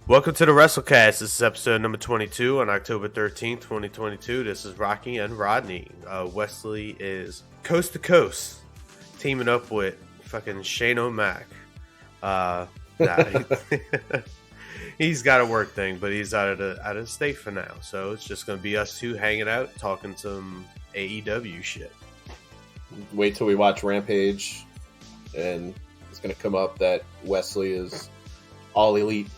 Welcome to the Wrestlecast. This is episode number 22 on October 13th, 2022. This is Rocky and Rodney. Wesley is coast to coast, teaming up with fucking Shane O'Mac. He's got a work thing, but he's out of state for now. So it's just going to be us two hanging out, talking some AEW shit. Wait till we watch Rampage, and it's going to come up that Wesley is all elite.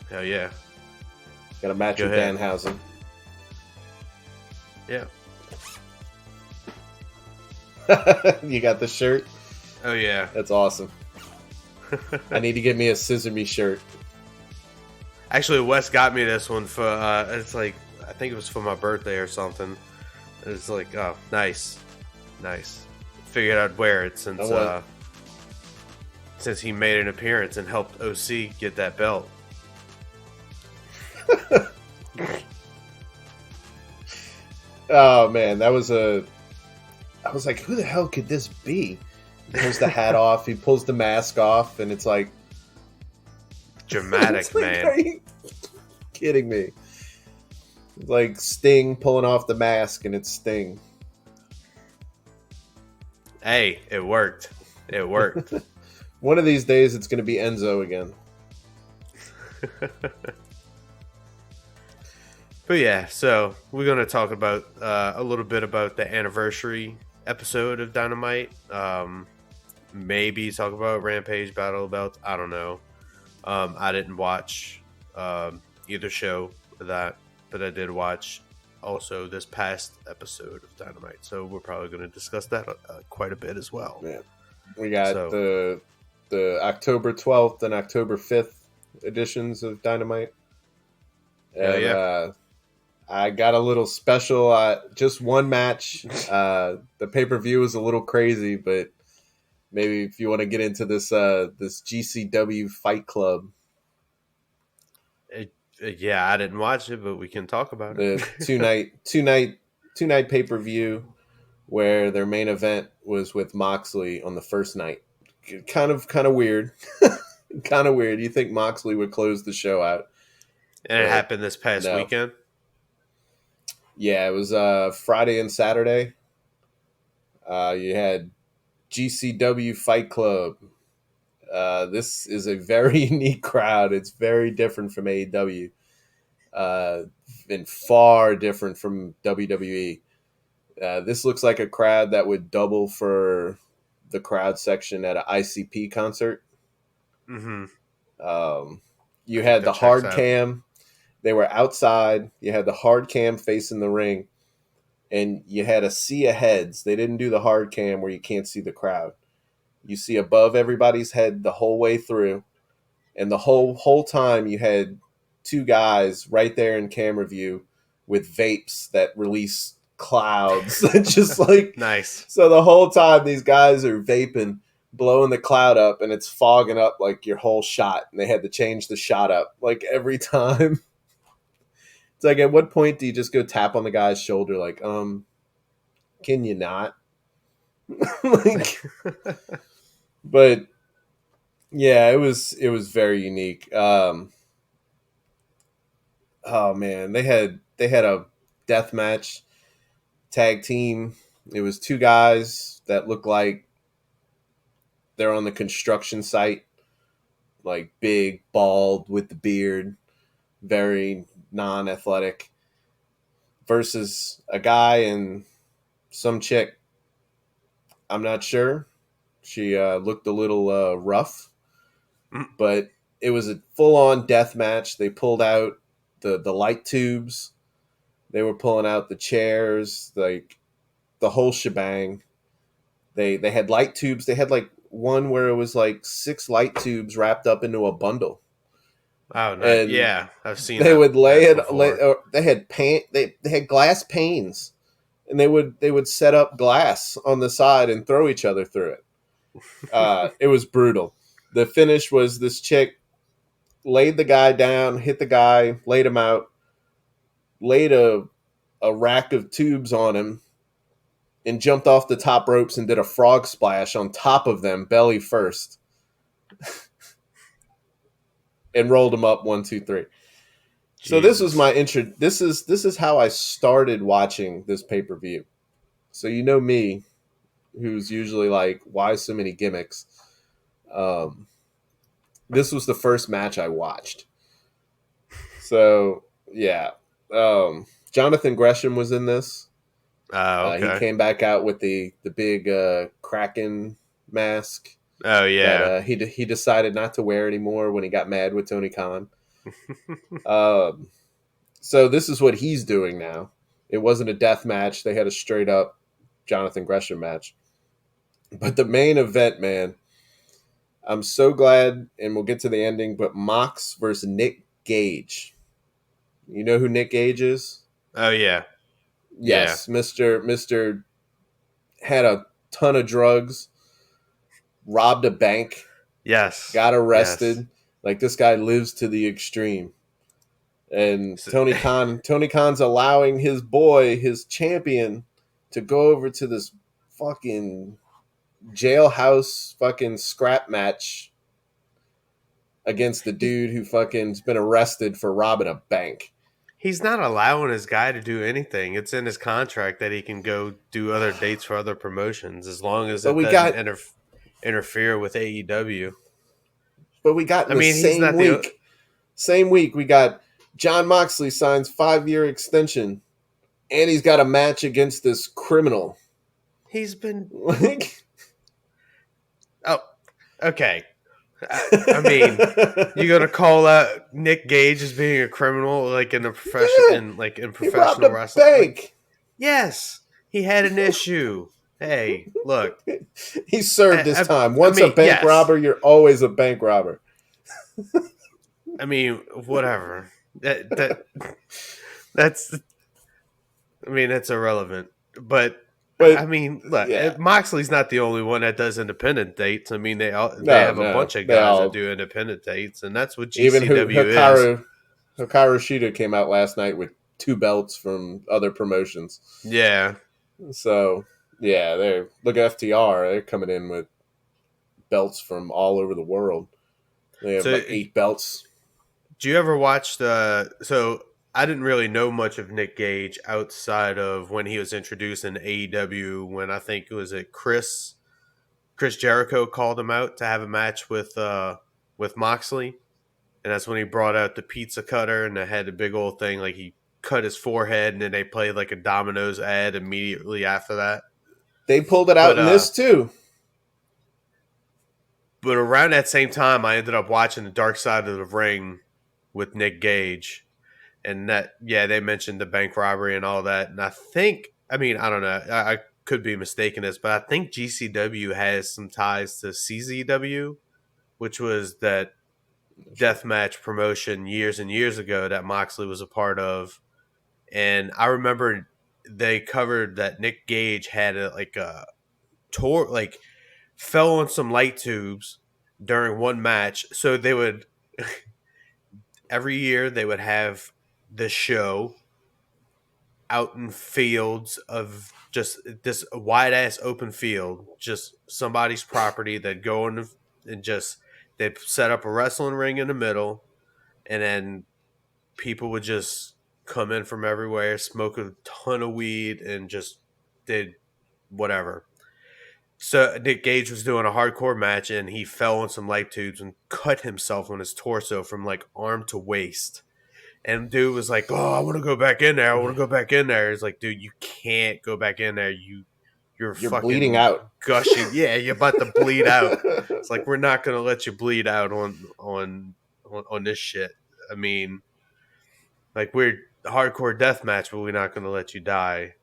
Hell yeah. Got a match with Danhausen. Yeah. You got the shirt? Oh yeah. That's awesome. I need to get me a Scissor Me shirt. Actually, Wes got me this one for, it's like, I think it was for my birthday or something. It's like, oh, nice. Figured I'd wear it since he made an appearance and helped OC get that belt. Oh man, I was like, who the hell could this be? He pulls the hat off, he pulls the mask off, and it's like dramatic, it's like, man. Are you kidding me? It's like Sting pulling off the mask, and it's Sting. Hey, it worked. One of these days, it's going to be Enzo again. But yeah, so we're going to talk about a little bit about the anniversary episode of Dynamite. Maybe talk about Rampage Battle of the Belts. I don't know. I didn't watch either show of that, but I did watch also this past episode of Dynamite. So we're probably going to discuss that quite a bit as well. Yeah. We got the October 12th and October 5th editions of Dynamite. And I got a little special, just one match. The pay-per-view was a little crazy, but maybe if you want to get into this GCW Fight Club. Yeah, I didn't watch it, but we can talk about it. The two night pay-per-view where their main event was with Moxley on the first night. Kind of weird. Kind of weird. You think Moxley would close the show out. And it happened this past weekend? Yeah, it was Friday and Saturday. You had GCW Fight Club. This is a very unique crowd. It's very different from AEW. And far different from WWE. This looks like a crowd that would double for the crowd section at an ICP concert. Mm-hmm. You had the hard cam. They were outside. You had the hard cam facing the ring, and you had a sea of heads. They didn't do the hard cam where you can't see the crowd. You see above everybody's head the whole way through, and the whole time you had two guys right there in camera view with vapes that release clouds. Just like nice. So the whole time these guys are vaping, blowing the cloud up, and it's fogging up like your whole shot, and they had to change the shot up like every time. It's like, at what point do you just go tap on the guy's shoulder like, can you not? Like, but yeah, it was very unique. Oh man, they had a death match tag team. It was two guys that looked like they're on the construction site, like big, bald with the beard, very non-athletic, versus a guy and some chick. I'm not sure. She looked a little rough, but it was a full-on death match. They pulled out the light tubes. They were pulling out the chairs, like the whole shebang. They had light tubes. They had like one where it was like 6 light tubes wrapped up into a bundle. Oh no! Yeah, I've seen. They would lay it. They had They had glass panes, and they would set up glass on the side and throw each other through it. It was brutal. The finish was this chick laid the guy down, hit the guy, laid him out, laid a rack of tubes on him, and jumped off the top ropes and did a frog splash on top of them, belly first. and rolled him up 1, 2, 3. So this was Jesus. my intro. This is how I started watching this pay per view. So you know me, who's usually like, why so many gimmicks? Um, this was the first match I watched. So yeah, Jonathan Gresham was in this. He Okay. came back out with the big Kraken mask Oh that yeah. he decided not to wear anymore when he got mad with Tony Khan. Um, so this is what he's doing now. It wasn't a death match; they had a straight up Jonathan Gresham match. But the main event, man, I'm so glad, and we'll get to the ending. But Mox versus Nick Gage. You know who Nick Gage is? Oh yeah. Yeah. Yes, Mister had a ton of drugs, robbed a bank, Yes. got Yes. arrested. Like this guy lives to the extreme. And So- Tony Khan's allowing his boy, his champion, to go over to this fucking jailhouse fucking scrap match against the he, dude who fucking's been arrested for robbing a bank. he's not allowing his guy to do anything. It's in his contract that he can go do other dates for other promotions as long as But it we doesn't got interfere with AEW. in I the mean, he's not the. same week we got John Moxley signs 5-year extension and he's got a match against this criminal. He's been. Like Oh, okay. I mean, you gonna call out Nick Gage as being a criminal, like in a profession, yeah, in he robbed professional a wrestling? Like, bank. yes, he had an issue. Hey, look, He served his time. I Once a mean, bank yes. robber, you're always a bank robber. I mean, whatever. That's. I mean, it's irrelevant. But I But mean, look, yeah, Moxley's not the only one that does independent dates. I mean, they no, have a no, bunch of they guys that all do independent dates, and that's what even GCW is. Hikaru Shida came out last night with 2 belts from other promotions. Yeah. So yeah, they're look at FTR. They're coming in with belts from all over the world. They have So, like 8 belts. do you ever watch the? So, I didn't really know much of Nick Gage outside of when he was introduced in AEW. When I think it was Chris Jericho called him out to have a match with Moxley, and that's when he brought out the pizza cutter and they had a big old thing like he cut his forehead, and then they played like a Domino's ad immediately after that. They pulled it out But in this too. but around that same time, I ended up watching the Dark Side of the Ring with Nick Gage, and that they mentioned the bank robbery and all that, and I think I mean I don't know I could be mistaken this, but I think GCW has some ties to CZW, which was that deathmatch promotion years and years ago that Moxley was a part of. And I remember they covered that Nick Gage had like a tour, like fell on some light tubes during one match. So they would every year they would have this show out in fields of just this wide ass open field, just somebody's property. They'd go in and just they'd set up a wrestling ring in the middle, and then people would just come in from everywhere, smoke a ton of weed, and just did whatever. So Nick Gage was doing a hardcore match, and he fell on some light tubes and cut himself on his torso from like arm to waist. And dude was like, "Oh, I want to go back in there. I want to go back in there." It's like, dude, you can't go back in there. You're You're bleeding fucking out. gushing. Yeah, you're about to bleed out. It's like we're not gonna let you bleed out on this shit. I mean, like we're hardcore death match, but we're not going to let you die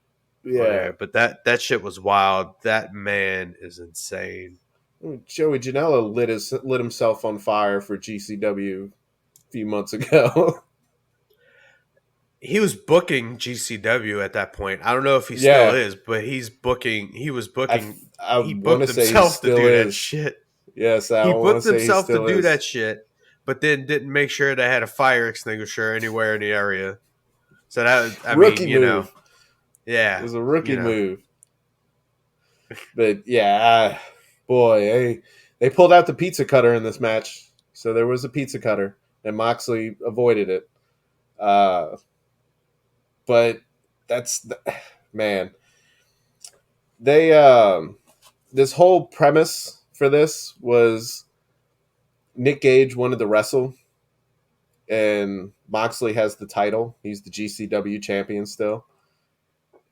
on Yeah. air. But that shit was wild. That man is insane. Joey Janela lit himself on fire for GCW a few months ago. He was booking GCW at that point. I don't know if he still Yeah, is, but he's booking. He was booking. I He want to booked say he himself to still do that is. shit. Yes, I He want to booked say he himself to still do that is. shit, but then didn't make sure they had a fire extinguisher anywhere in the area. So that I mean, Rookie move. It yeah, was a rookie move. But yeah, boy, they pulled out the pizza cutter in this match. So there was a pizza cutter. and Moxley avoided it. Uh, but that's man. They this whole premise for this was Nick Gage wanted to wrestle, and Moxley has the title. He's the GCW champion still,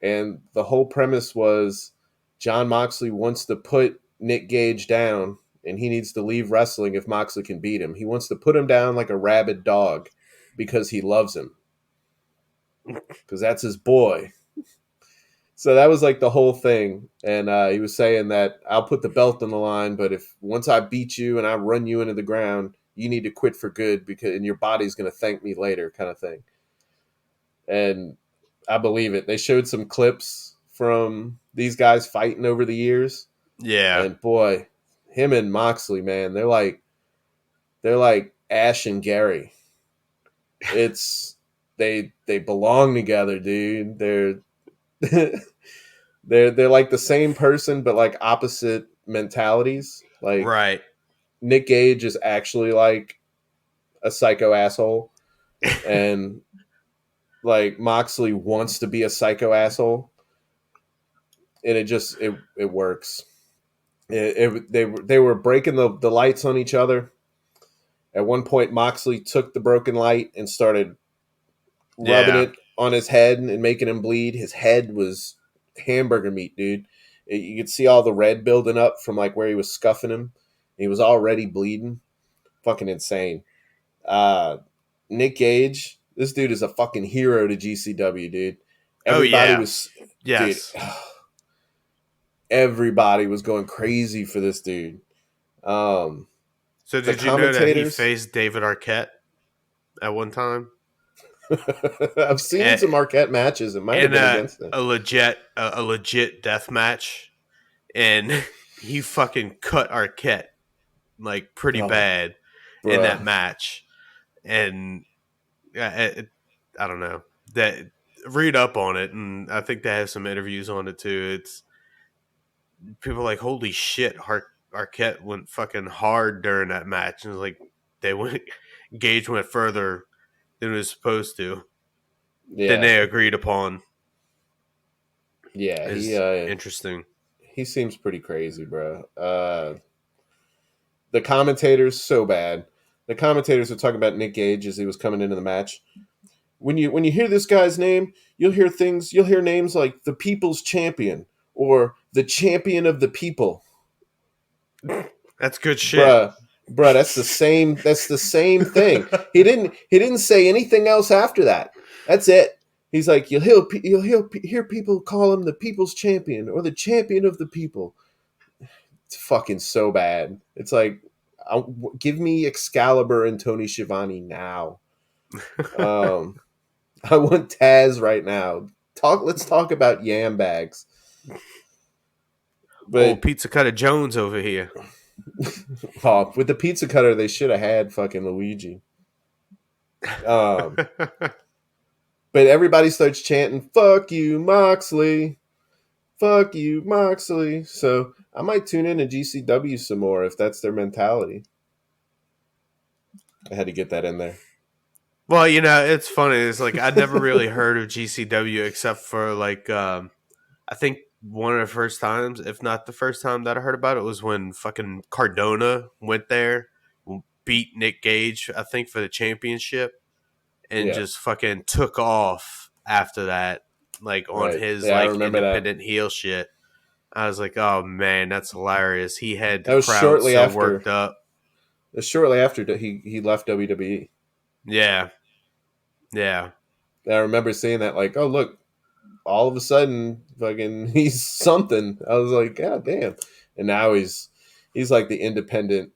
and the whole premise was John Moxley wants to put Nick Gage down, and he needs to leave wrestling if Moxley can beat him. He wants to put him down like a rabid dog because he loves him, because that's his boy. So that was like the whole thing, and he was saying that I'll put the belt on the line, but if once I beat you and I run you into the ground, you need to quit for good because and your body's going to thank me later, kind of thing. And I believe it. They showed some clips from these guys fighting over the years, Yeah. and boy, him and Moxley, man, they're like Ash and Gary. It's they belong together, dude. They're like the same person, but like opposite mentalities. Like Right. Nick Gage is actually like a psycho asshole, and like Moxley wants to be a psycho asshole, and it works. They were breaking the lights on each other. At one point, Moxley took the broken light and started rubbing Yeah. it on his head and making him bleed. His head was hamburger meat, dude. You could see all the red building up from like where he was scuffing him. He was already bleeding. Fucking insane. Uh, Nick Gage, this dude is a fucking hero to GCW, dude. Oh Everybody yeah. was, dude. Yes. Everybody was going crazy for this dude. Um, So the did you know that he commentators, faced David Arquette at one time? I've seen And, some Marquette matches. It might have and been against him. a legit death match, and he fucking cut Arquette like pretty Oh, bad in that bruh. match. And I don't know that read up on it, and I think they have some interviews on it too. It's people are like, holy shit, Arquette went fucking hard during that match, and it's like they went Gage went further than it was supposed to, than Yeah, they agreed upon. yeah. Is interesting. He seems pretty crazy, bro. The commentators so bad. The commentators were talking about Nick Gage as he was coming into the match. When you hear this guy's name, you'll hear things. You'll hear names like the People's Champion or the Champion of the People. That's good shit. Bruh, that's the same. That's the same thing. He didn't say anything else after that. That's it. He's like hear people call him the People's Champion or the Champion of the People. It's fucking so bad. It's like, give me Excalibur and Tony Schiavone now. Um, I want Taz right now. Let's talk about yam bags. Old But Pizza Cutter Jones over here. oh, with the pizza cutter, they should have had fucking Luigi. Um, but everybody starts chanting, "Fuck you, Moxley! Fuck you, Moxley!" So I might tune in to GCW some more if that's their mentality. I had to get that in there. Well, it's funny. It's like I'd never really heard of GCW except for like I think one of the first times, if not the first time that I heard about it, was when fucking Cardona went there, beat Nick Gage, I think, for the championship, and Yeah, just fucking took off after that, like on right. his Yeah, I like remember that. independent heel shit. I was like, oh man, that's hilarious. He had the That was crowd shortly so after. worked up. Shortly after he left WWE. Yeah, yeah, And I remember seeing that, like, oh look, all of a sudden, fucking, he's something. I was like, God damn! And now he's like the independent.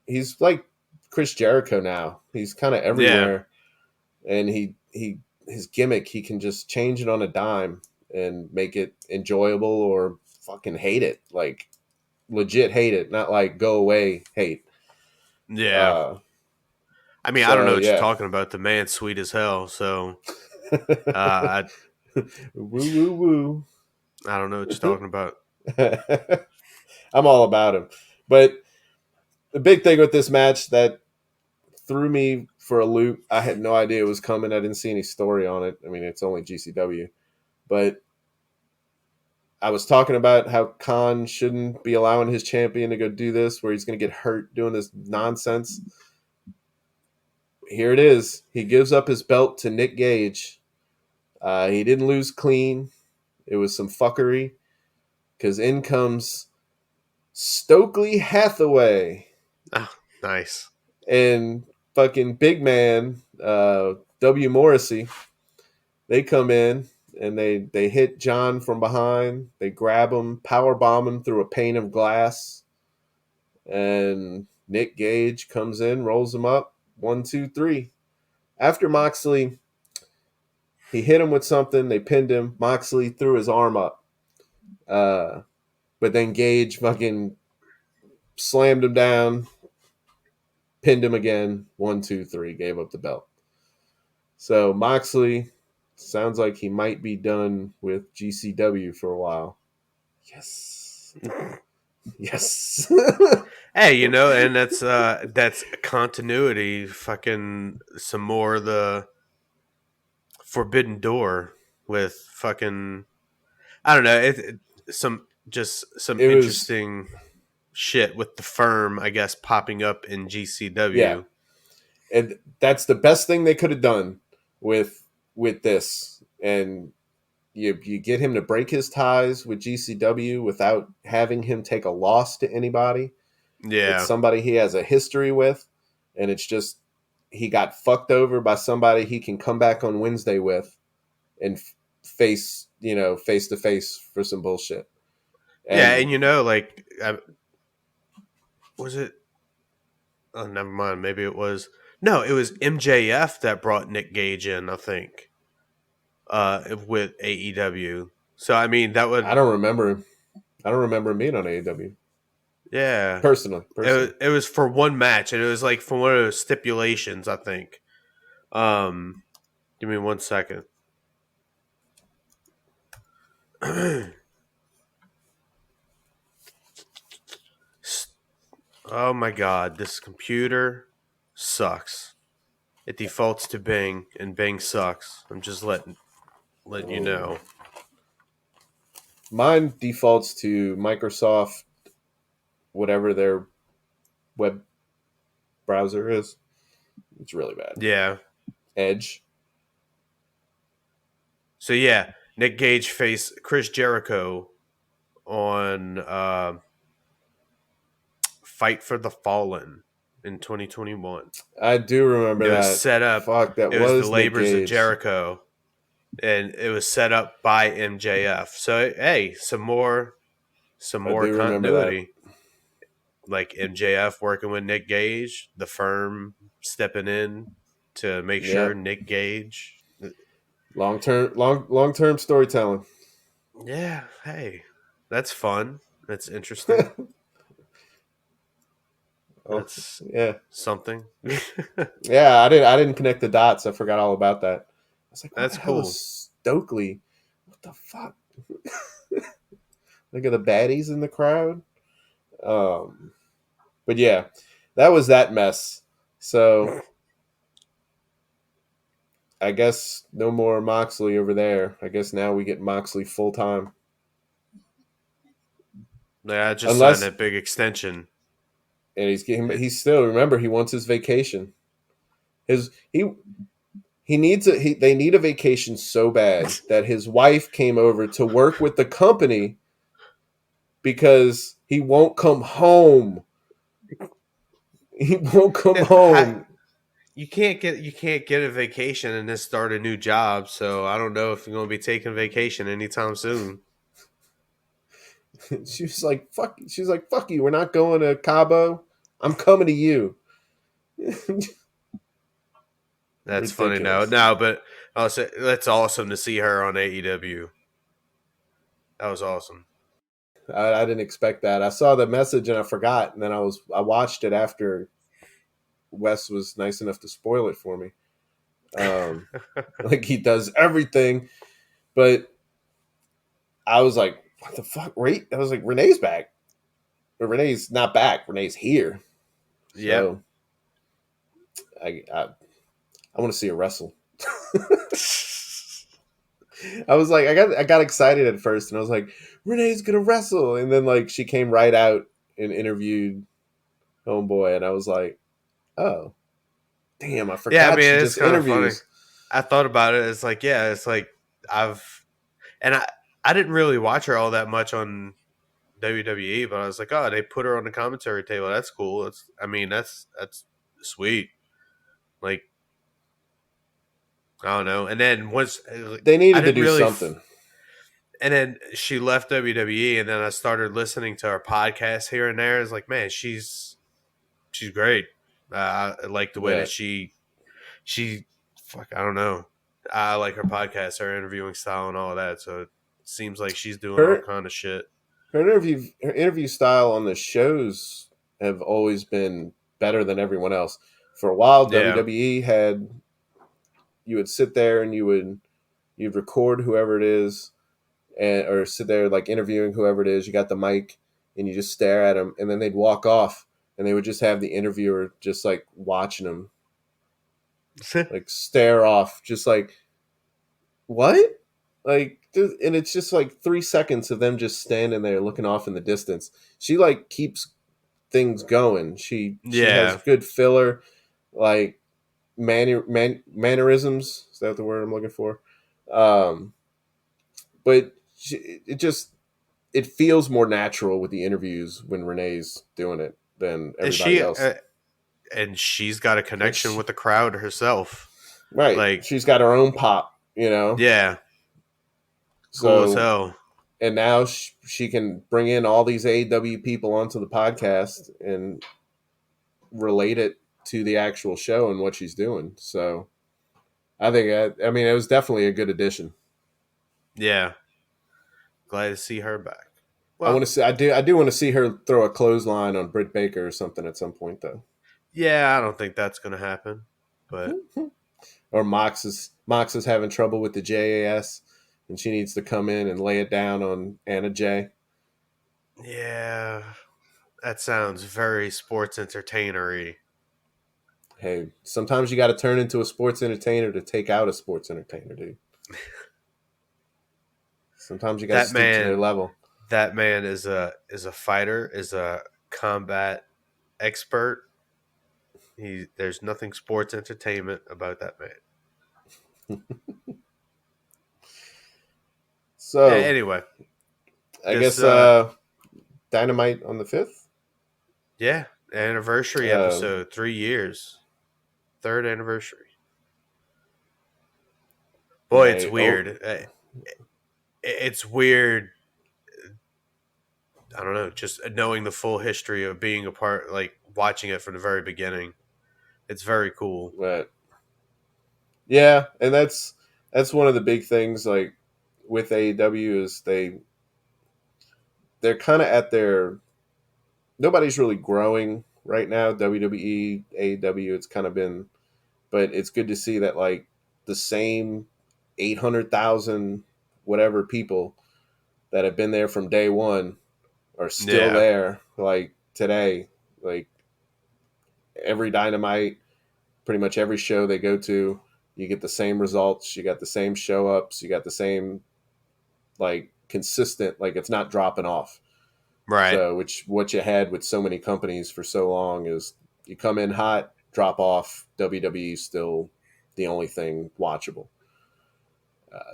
He's like Chris Jericho now. He's kind of yeah, everywhere, and he his gimmick, he can just change it on a dime and make it enjoyable or fucking hate it, like legit hate it, not like go away hate. yeah. Uh, I mean, I don't know so what you're yeah. talking about. The man's sweet as hell. So I Woo woo woo. I don't know what you're talking about. I'm all about him. But the big thing with this match that threw me for a loop. I had no idea it was coming. I didn't see any story on it. I mean, it's only GCW, but I was talking about how Khan shouldn't be allowing his champion to go do this, where he's going to get hurt doing this nonsense. Here it is. He gives up his belt to Nick Gage. He didn't lose clean. It was some fuckery because in comes Stokely Hathaway Oh, nice. and fucking big man W. Morrissey. They come in and they hit John from behind. They grab him, power bomb him through a pane of glass, and Nick Gage comes in, rolls him up. 1, 2, 3. After Moxley, he hit him with something. They pinned him. Moxley threw his arm up, but then Gage fucking slammed him down, pinned him again. 1, 2, 3. Gave up the belt. So Moxley sounds like he might be done with GCW for a while. Yes. Yes. Hey, and that's continuity. Fucking some more of the Forbidden Door with fucking I don't know. Some It was, interesting shit with the firm, I guess, popping up in yeah. GCW. And that's the best thing they could have done with this. And you get him to break his ties with GCW without having him take a loss to anybody. It's Yeah, somebody he has a history with, and it's just he got fucked over by somebody he can come back on Wednesday with and face face to face for some bullshit. yeah, And and was it? Oh, never mind. Maybe it was. No, it was MJF that brought Nick Gage in. I think with AEW. So I mean, that I would don't remember. I don't remember him being on AEW yeah. personally. It was for one match, and it was like for one of those stipulations. I think. Give me 1 second. Oh my god, this computer sucks. It defaults to Bing, and Bing sucks. I'm just letting you Oh. know. Mine defaults to Microsoft, whatever their web browser is. It's really bad. Yeah. Edge. So yeah, Nick Gage faced Chris Jericho on Fight for the Fallen in 2021. I do remember It was that. set up. Fuck, that It was the was Nick labors of Gage. Jericho, and it was set up by MJF. So hey, some I more do remember that. continuity. Like MJF working with Nick Gage, the firm stepping in to make sure Yep. Nick Gage. Long term storytelling. Yeah, hey, that's fun. That's interesting. Oh That's yeah. something. Yeah, I didn't connect the dots. I forgot all about that. I was like, what the That's hell is cool. Stokely? What the fuck? Look at the baddies in the crowd. Um but yeah, that was that mess. So I guess no more Moxley over there. I guess now we get Moxley full time. Yeah, I just signed Unless that big extension. and It, he's still remember he wants his vacation. His he needs they need a vacation so bad that his wife came over to work with the company because he won't come home. He won't come how, home. you can't get a vacation and then start a new job. So I don't know if you're going to be taking vacation anytime soon. She was like, "Fuck." She's like, "Fuck you. We're not going to Cabo. I'm coming to you." That's funny. Ridiculous. No, but also that's awesome to see her on AEW. That was awesome. I didn't expect that. I saw the message and I forgot, and then I watched it after Wes was nice enough to spoil it for me. Like he does everything, but I was like, "What the fuck?" Right? I was like, "Renee's back, but Renee's not back. Renee's here." Yep. So I want to see her wrestle. I was like, I got excited at first, and I was like, Renee's gonna wrestle, and then like she came right out and interviewed Homeboy, and I was like, oh, damn, I Yeah, I forgot mean, she it's just kind of funny. interviews. I thought about it. It's like, yeah, it's like I've and I didn't really watch her all that much on WWE, but I was like, oh, they put her on the commentary table. That's cool. I mean, that's sweet. Like, I don't know. And then once They I needed to didn't do really, something. and then she left WWE, and then I started listening to her podcast here and there. It's like, man, she's great. I like the way that But she fuck. I don't know. I like her podcast, her interviewing style, and all of that. So it seems like she's doing all her kind of shit. her interview style on the shows have always been better than everyone else. For a while, Yeah. WWE had you would sit there and you'd record whoever it is, and or sit there like interviewing whoever it is. You got the mic and you just stare at them, and then they'd walk off, and they would just have the interviewer just like watching them, like stare off, just like what, like, and it's just like 3 seconds of them just standing there looking off in the distance. She like keeps things going. She has Yeah. good filler, like mannerisms. Is that the word I'm looking for? Um, but it just it feels more natural with the interviews when Renee's doing it than And everybody else. she's got a And connection with the crowd herself. right, Like, she's got her own pop, you know. yeah, cool as So hell. and now she can bring in all these AEW people onto the podcast and relate it to the actual show and what she's doing. So I think I mean it was definitely a good addition. Yeah, glad to see her back. I Well, want to see I do want to see her throw a clothesline on Britt Baker or something at some point though. yeah, I don't think that's gonna happen, but Or Mox is having trouble with the JAS, and she needs to come in and lay it down on Anna J. yeah, that sounds very sports entertainery. Hey, sometimes you got to turn into a sports entertainer to take out a sports entertainer, dude. Sometimes you got to That stoop to their man, level. that man is a fighter, is a combat expert. There's nothing sports entertainment about that man. So Anyway, I this guess Dynamite on the 5th. yeah, anniversary episode, 3 years, third anniversary. And Boy, it's they weird. It's weird. I don't know, just knowing the full history of being a part, like watching it from the very beginning. It's very cool. but yeah, and that's one of the big things like with AEW is they're kind of at their nobody's really growing right now. WWE, AEW, it's kind of been, but it's good to see that like the same 800,000 whatever people that have been there from day one are still Yeah, there. Like today, like every Dynamite, pretty much every show they go to, you get the same results. You got the same show ups. You got the same like consistent. Like it's not dropping off. right. So, which what you had with so many companies for so long is you come in hot, drop off. WWE still the only thing watchable.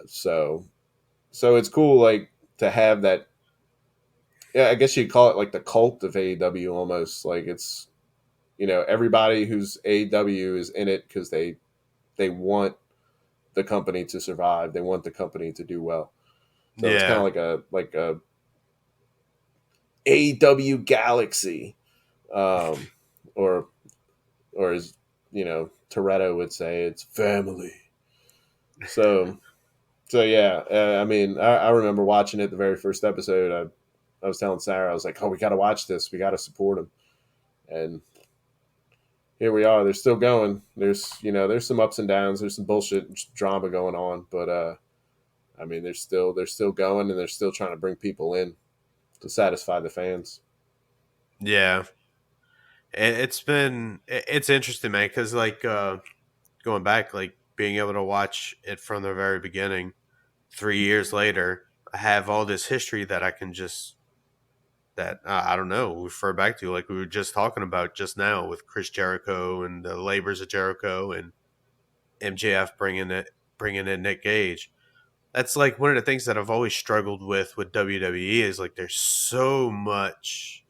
So, so it's cool, like to have that. Yeah, I guess you'd call it like the cult of AEW almost. Like it's everybody who's AEW is in it because they want the company to survive. They want the company to do well. So it's kind of Yeah, like a AEW Galaxy, um, or as Toretto would say, it's family. So yeah, I mean, I remember watching it the very first episode. I was telling Sarah, I was like, oh, we got to watch this. We got to support them. And here we are. They're still going. There's some ups and downs. There's some bullshit drama going on, but I mean, they're still going, and they're still trying to bring people in to satisfy the fans. yeah. It's interesting, man, because like going back, like being able to watch it from the very beginning, 3 years later, I have all this history that I can just that I don't know refer back to, like we were just talking about just now with Chris Jericho and the labors of Jericho and MJF bringing in Nick Gage. That's like one of the things that I've always struggled with WWE is like there's so much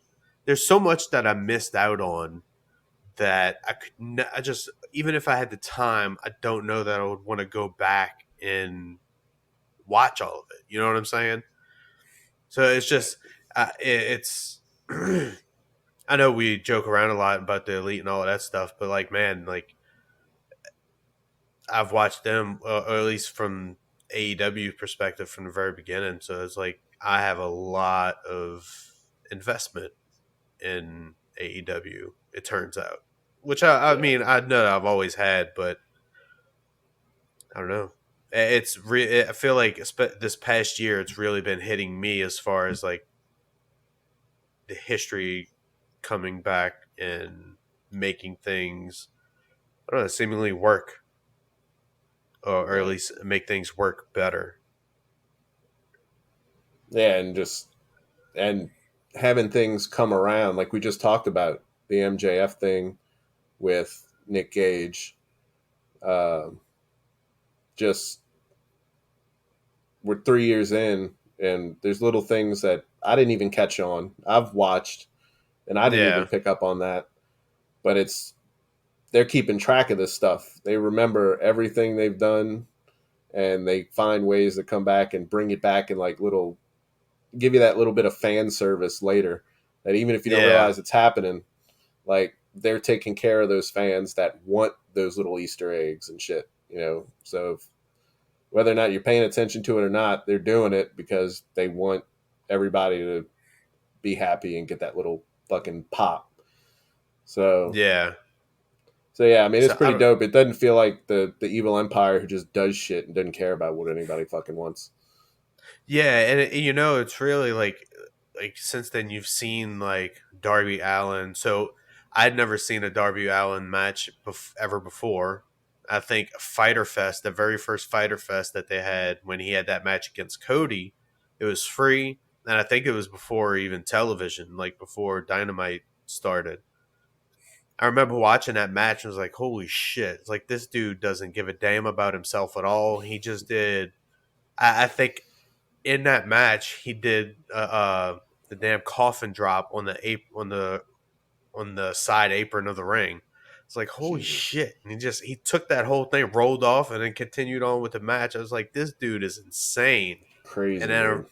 that I missed out on that I just even if I had the time, I don't know that I would want to go back and watch all of it. You know what I'm saying? So it's just it's I know we joke around a lot about the elite and all of that stuff, but like man, like I've watched them or at least from AEW perspective from the very beginning. So it's like I have a lot of investment in AEW. It turns out, which I Yeah. mean I know I've always had, but I don't know. I feel like this past year, it's really been hitting me as far as like the history coming back and making things, I don't know, seemingly work, or at Yeah. least make things work better. Yeah, and having things come around like we just talked about the MJF thing with Nick Gage. Um, just we're 3 years in, and there's little things that I didn't even catch on. I've watched, and I didn't even Yeah, pick up on that. But they're keeping track of this stuff. They remember everything they've done, and they find ways to come back and bring it back in like little, give you that little bit of fan service later. That even if you don't yeah, realize it's happening, like they're taking care of those fans that want those little Easter eggs and shit. So whether or not you're paying attention to it or not, they're doing it because they want everybody to be happy and get that little fucking pop. So yeah. so yeah, I mean it's So I pretty don't. dope. It doesn't feel like the evil empire who just does shit and doesn't care about what anybody fucking wants. Yeah, and it's really like since then you've seen like Darby Allen. So I'd never seen a Darby Allen match ever before. I think Fighter Fest, the very first Fighter Fest that they had when he had that match against Cody, it was free, and I think it was before even television, like before Dynamite started. I remember watching that match and was like, "Holy shit!" It's like this dude doesn't give a damn about himself at all. He just did. I think in that match, he did the damn coffin drop on on the side apron of the ring. It's like holy Jesus, shit! And he took that whole thing, rolled off, and then continued on with the match. I was like, this dude is insane. And crazy then man.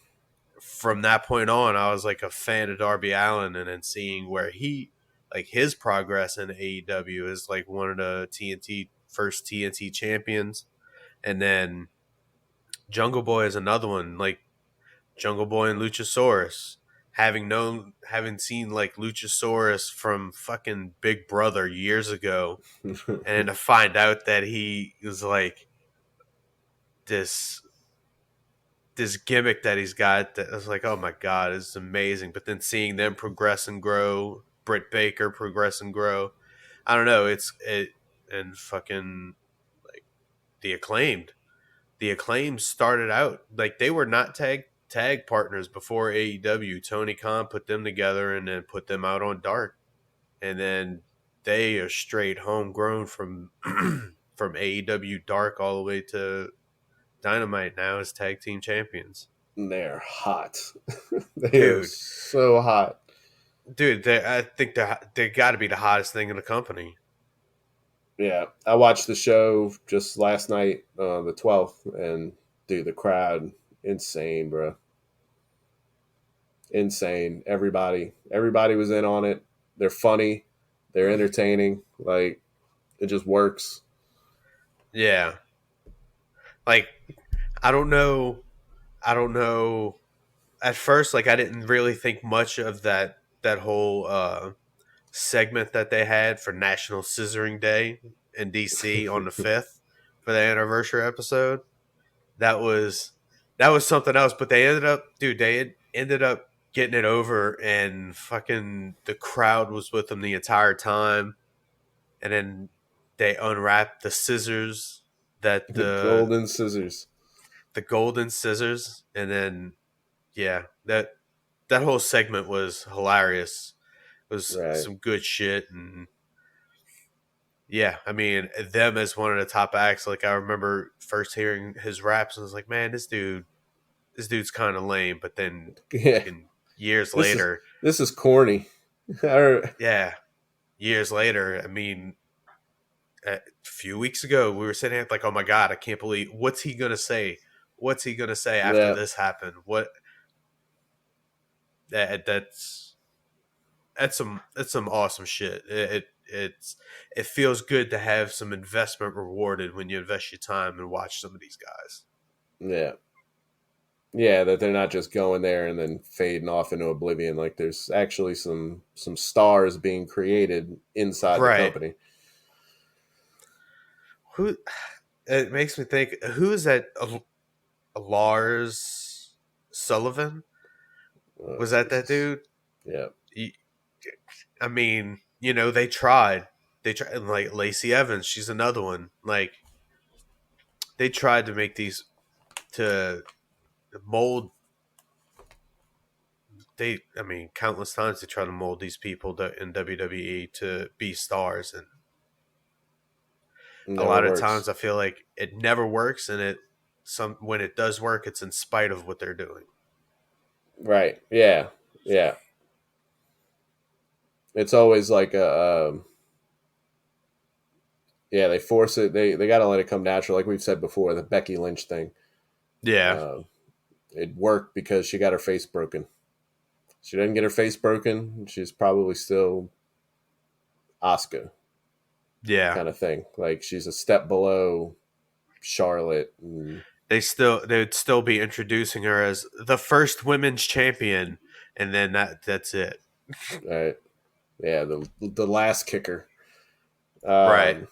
from that point on, I was like a fan of Darby Allen, and then seeing where he like his progress in AEW is like one of the first TNT champions, and then Jungle Boy is another one. Like Jungle Boy and Luchasaurus. Having seen like Luchasaurus from fucking Big Brother years ago, and then to find out that he was like this this gimmick that he's got, that I was like, oh my god, it's amazing. But then seeing them progress and grow, Britt Baker progress and grow, I don't know, and fucking like the acclaimed. The acclaim started out like they were not tag partners before AEW. Tony Khan put them together and then put them out on Dark, and then they are straight homegrown from from AEW Dark all the way to Dynamite now as tag team champions. They're hot. They are Dude, so hot. I think they got to be the hottest thing in the company. Yeah, I watched the show just last night, the 12th, and dude, the crowd, insane, bro, insane. Everybody was in on it. They're funny, they're entertaining. Like it just works. Yeah, like I don't know, I don't know. At first, like I didn't really think much of that whole segment that they had for National Scissoring Day in DC on the 5th for the anniversary episode. That was that was something else. But they ended up, dude. Ended up. getting it over, and fucking the crowd was with him the entire time. And then they unwrapped the scissors that The golden scissors. the golden scissors, and then yeah, that whole segment was hilarious. It was Right. some good shit, and yeah, I mean them as one of the top acts. Like I remember first hearing his raps, and I was like, man, this dude's kind of lame. But then Yeah. fucking years This is later, this is corny. yeah, years later, I mean, a few weeks ago, we were sitting here like, oh my god, I can't believe what's he gonna say? What's he gonna say after Yeah. this happened? What that's that's some awesome shit. It feels good to have some investment rewarded when you invest your time and watch some of these guys. Yeah. Yeah, that they're not just going there and then fading off into oblivion. Like there's actually some stars being created inside the Right. company. Who it makes me think who is that Lars Sullivan? Oh Was that Jesus. dude? Yeah. He- I mean, you know, they tried. They tried like Lacey Evans, she's another one. Like they tried to make these to mold I mean, countless times they try to mold these people in WWE to be stars, and It a never lot of times works. I feel like it never works, and when it does work, it's in spite of what they're doing. Right. Yeah. Yeah. It's always like a yeah, they force it. They got to let it come natural, like we've said before. The Becky Lynch thing, Yeah, uh, it worked because she got her face broken. She didn't get her face broken. She's probably still Asuka yeah. kind of thing. Like she's a step below Charlotte. And, They would still be introducing her as the first women's champion, and then that's it. right? Yeah, the last kicker. Right. Um,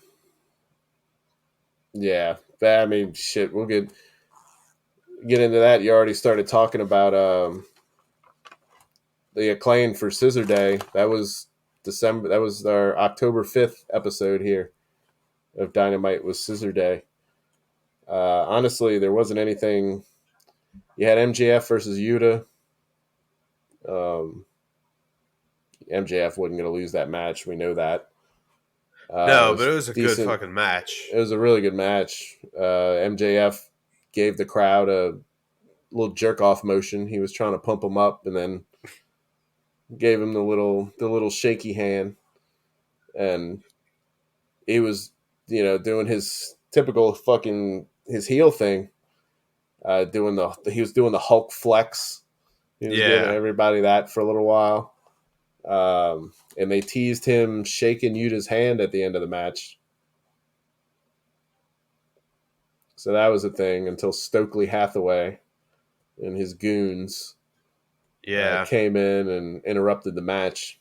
yeah, but, I mean, shit. We'll get into that. You already started talking about the acclaim for Scissor Day. That was December. That was our October 5th episode here of Dynamite was Scissor Day. Honestly, there wasn't anything. You had MJF versus Yuta. Um, MJF wasn't going to lose that match. We know that. It No, but was it was a good decent. fucking match. It was a really good match. MJF gave the crowd a little jerk off motion. He was trying to pump him up, and then gave him the little shaky hand, and he was doing his typical fucking his heel thing, he was doing the Hulk flex. He was giving Yeah, everybody that for a little while. And they teased him shaking Yuta's hand at the end of the match. So that was a thing until Stokely Hathaway and his goons yeah. came in and interrupted the match.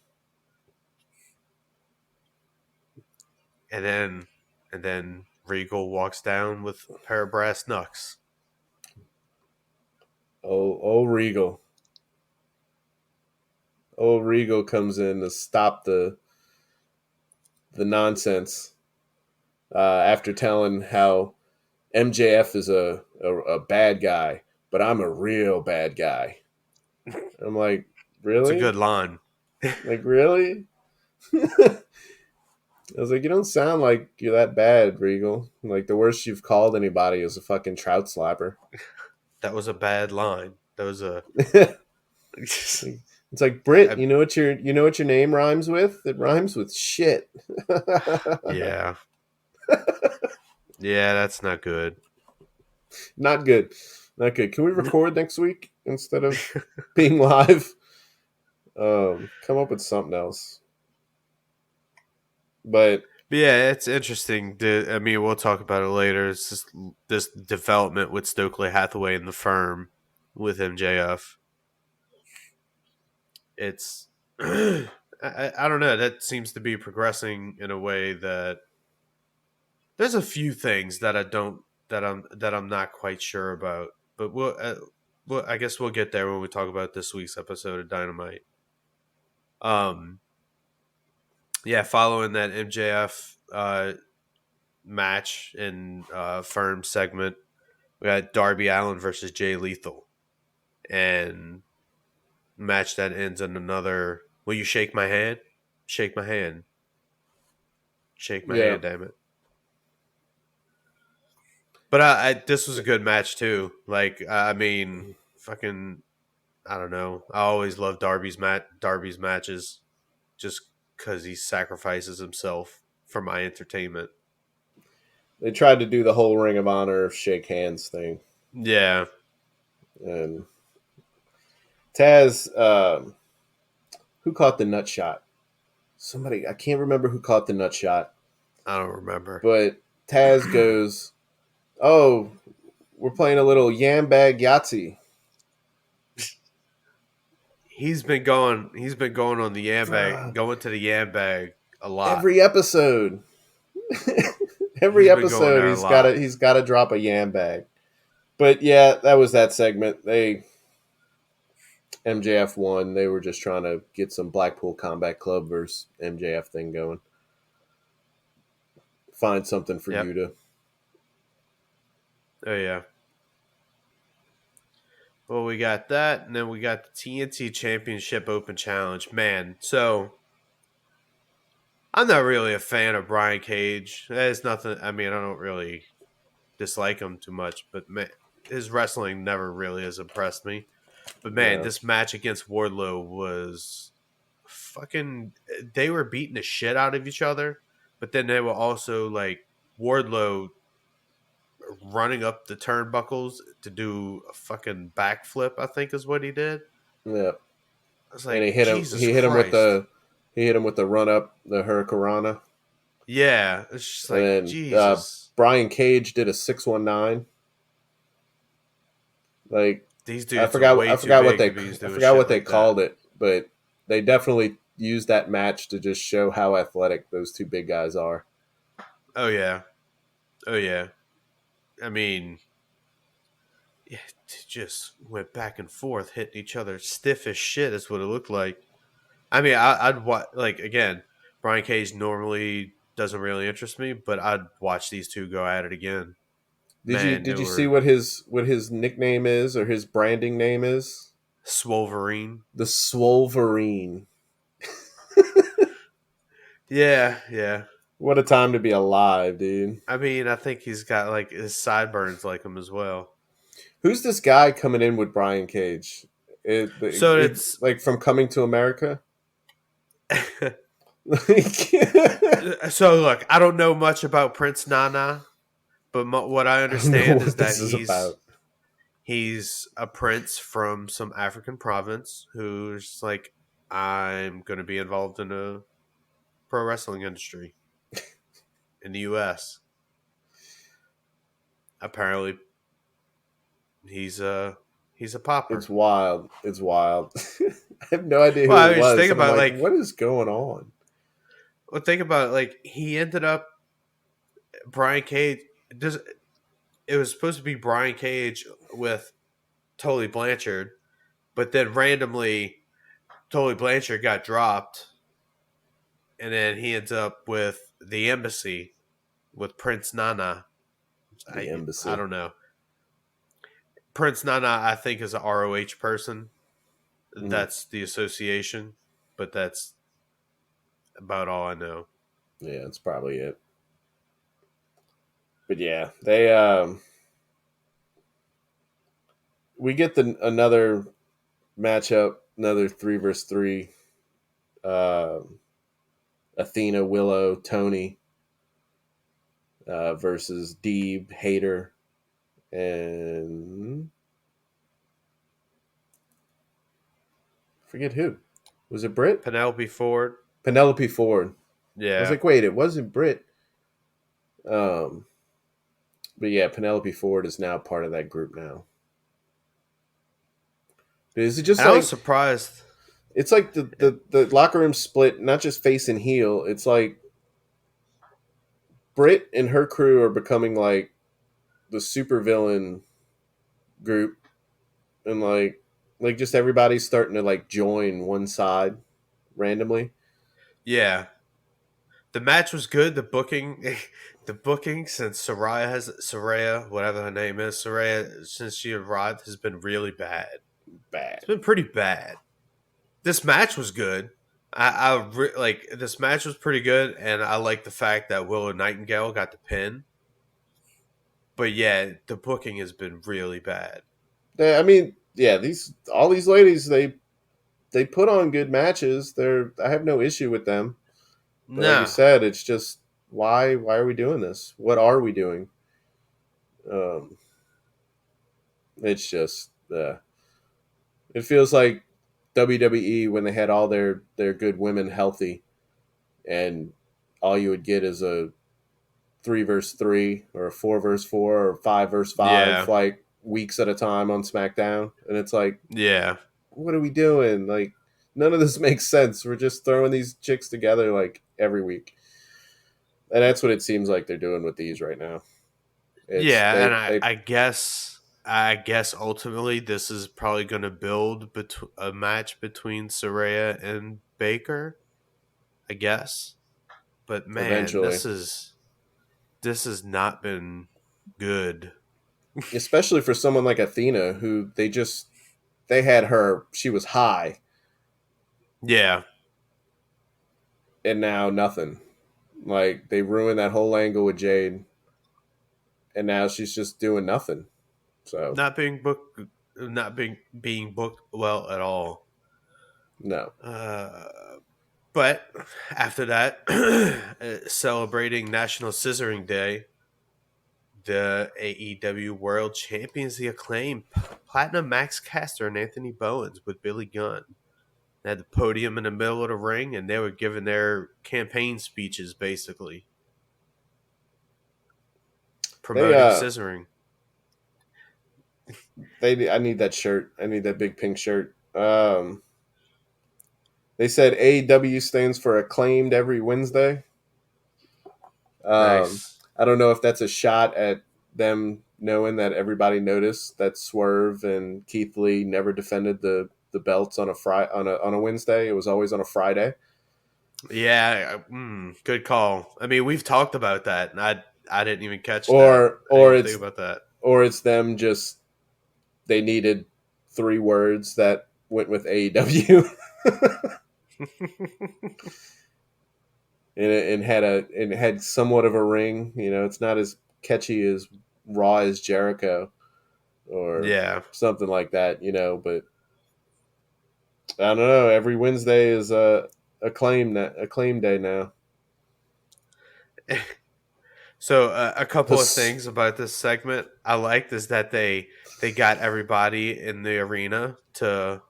And then Regal walks down with a pair of brass knucks. Oh, Regal. Oh, Regal comes in to stop the nonsense after telling how MJF is a bad guy, but I'm a real bad guy. I'm like, It's a really? good line. Like, really? I was like, you don't sound like you're that bad, Regal. Like, the worst you've called anybody is a fucking trout slapper. That was a bad line. That was a. It's like, Brit, I, you know what your name rhymes with? It rhymes with shit. yeah, yeah. That's not good. Not good. Not good. Can we record next week instead of being live? Come up with something else. But But yeah, it's interesting. I mean, we'll talk about it later. It's just this development with Stokely Hathaway and the firm with MJF. It's I don't know. That seems to be progressing in a way that there's a few things that I don't that I'm not quite sure about. But well, I guess we'll get there when we talk about this week's episode of Dynamite. Um, yeah, following that MJF match and firm segment, we got Darby Allin versus Jay Lethal, and match that ends in another. Will you shake my hand? Shake my hand. Shake my Yeah. hand, damn it. But this was a good match too. Like, I mean, fucking, I don't know. I always love Darby's matches, just because he sacrifices himself for my entertainment. They tried to do the whole Ring of Honor shake hands thing. Yeah, And Taz, who caught the nut shot? Somebody, I can't remember who caught the nut shot, I don't remember. but Taz goes, "Oh, we're playing a little yam bag Yahtzee." He's been going. He's been going on the yam bag, Bruh, going to the yam bag a lot. every episode, every He's been going episode, there a lot. he's got to drop a yam bag. But yeah, that was that segment. MJF won. They were just trying to get some Blackpool Combat Club versus MJF thing going. Find something for Yep. you to. Oh yeah. Well, we got that, and then we got the TNT Championship Open Challenge. Man, so I'm not really a fan of Brian Cage. There's nothing. I mean, I don't really dislike him too much, but man, his wrestling never really has impressed me. But man, Yeah, this match against Wardlow was fucking. They were beating the shit out of each other, but then they were also like Wardlow running up the turnbuckles to do a fucking backflip. I think is what he did. yeah. I was And like, Jesus He hit him with Christ. the run up, the Hurricanrana, Yeah, it's just and like then Jesus. Brian Cage did a 619. Like These dudes are way too big to be I doing forgot shit what they like that. called it, but they definitely used that match to just show how athletic those two big guys are. Oh yeah, oh yeah. I mean, yeah, just went back and forth, hitting each other stiff as shit. Is what it looked like. I mean, I'd watch like again. Brian Cage normally doesn't really interest me, but I'd watch these two go at it again. Man, they Did you see were what his nickname is or his branding name is? Swolverine. The Swolverine. Yeah, yeah. What a time to be alive, dude. I mean, I think he's got like his sideburns like him as well. Who's this guy coming in with Brian Cage? So it's Like from Coming to America? so look. I don't know much about Prince Nana, but what I I don't know understand is what that this is about. he's a prince from some African province who's like, I'm going to be involved in a pro wrestling industry in the U.S. Apparently, he's a It's popper. wild. It's wild. I have no idea Well, who I it mean, just was. think And I'm about like, like, what is going on? well, think about it, like he ended up Brian Cage. Does it was supposed to be Brian Cage with Tully Blanchard, but then randomly Tully Blanchard got dropped, and then he ends up with the Embassy with Prince Nana. The I embassy. don't know. Prince Nana, I think, is a ROH person. Mm, That's the association, but that's about all I know. yeah, that's probably it. But yeah, they we get another matchup, another 3 versus 3. Uh, Athena, Willow, Tony versus Deeb, Hater, and forget who. Was it Britt? Penelope Ford. Penelope Ford. I was Yeah. like, wait, it wasn't Britt. Um, but yeah, Penelope Ford is now part of that group now. Is it just And I was like surprised. it's like the locker room split, not just face and heel. It's like Britt and her crew are becoming like the supervillain group, and like just everybody's starting to like join one side randomly. Yeah, the match was good. The booking, the booking since Soraya, whatever her name is, Soraya, since she arrived, has been really bad. Bad. It's been pretty bad. This match was good. Like this match was pretty good, and I like the fact that Willow Nightingale got the pin. But yeah, the booking has been really bad. I mean, yeah, these all these ladies they put on good matches. I have no issue with them. But like you No, said, it's just why are we doing this? What are we doing? Um, it's just it feels like WWE when they had all their good women healthy, and all you would get is a 3 versus 3 or a 4 versus 4 or 5 versus 5 yeah, like weeks at a time on SmackDown, and it's like, yeah, what are we doing? Like, none of this makes sense. We're just throwing these chicks together like every week, and that's what it seems like they're doing with these right now. It's yeah. And they I guess ultimately this is probably going to build a match between Saraya and Baker. I guess, but man, eventually, this has not been good. especially for someone like Athena, who they had her, she was high, Yeah, and now nothing. Like they ruined that whole angle with Jade, and now she's just doing nothing. So not being booked, not being booked well at all. no, But after that, celebrating National Scissoring Day, the AEW World Champions, the acclaimed Platinum Max Caster and Anthony Bowens with Billy Gunn. They had the podium in the middle of the ring, and they were giving their campaign speeches, basically they promoting scissoring. I need that shirt. I need that big pink shirt. They said AEW stands for acclaimed every Wednesday. Nice. I don't know if that's a shot at them knowing that everybody noticed that Swerve and Keith Lee never defended the belts on a Wednesday. It was always on a Friday. Yeah, good call. I mean, we've talked about that, and I didn't even catch that. Or I didn't or even think it's about that. or it's them just they needed 3 words that went with AEW. And it had somewhat of a ring. You know, it's not as catchy as Raw as Jericho or Yeah. something like that. You know, but I don't know. Every Wednesday is a claim day now. So a couple of Puss. things about this segment I liked is that they got everybody in the arena to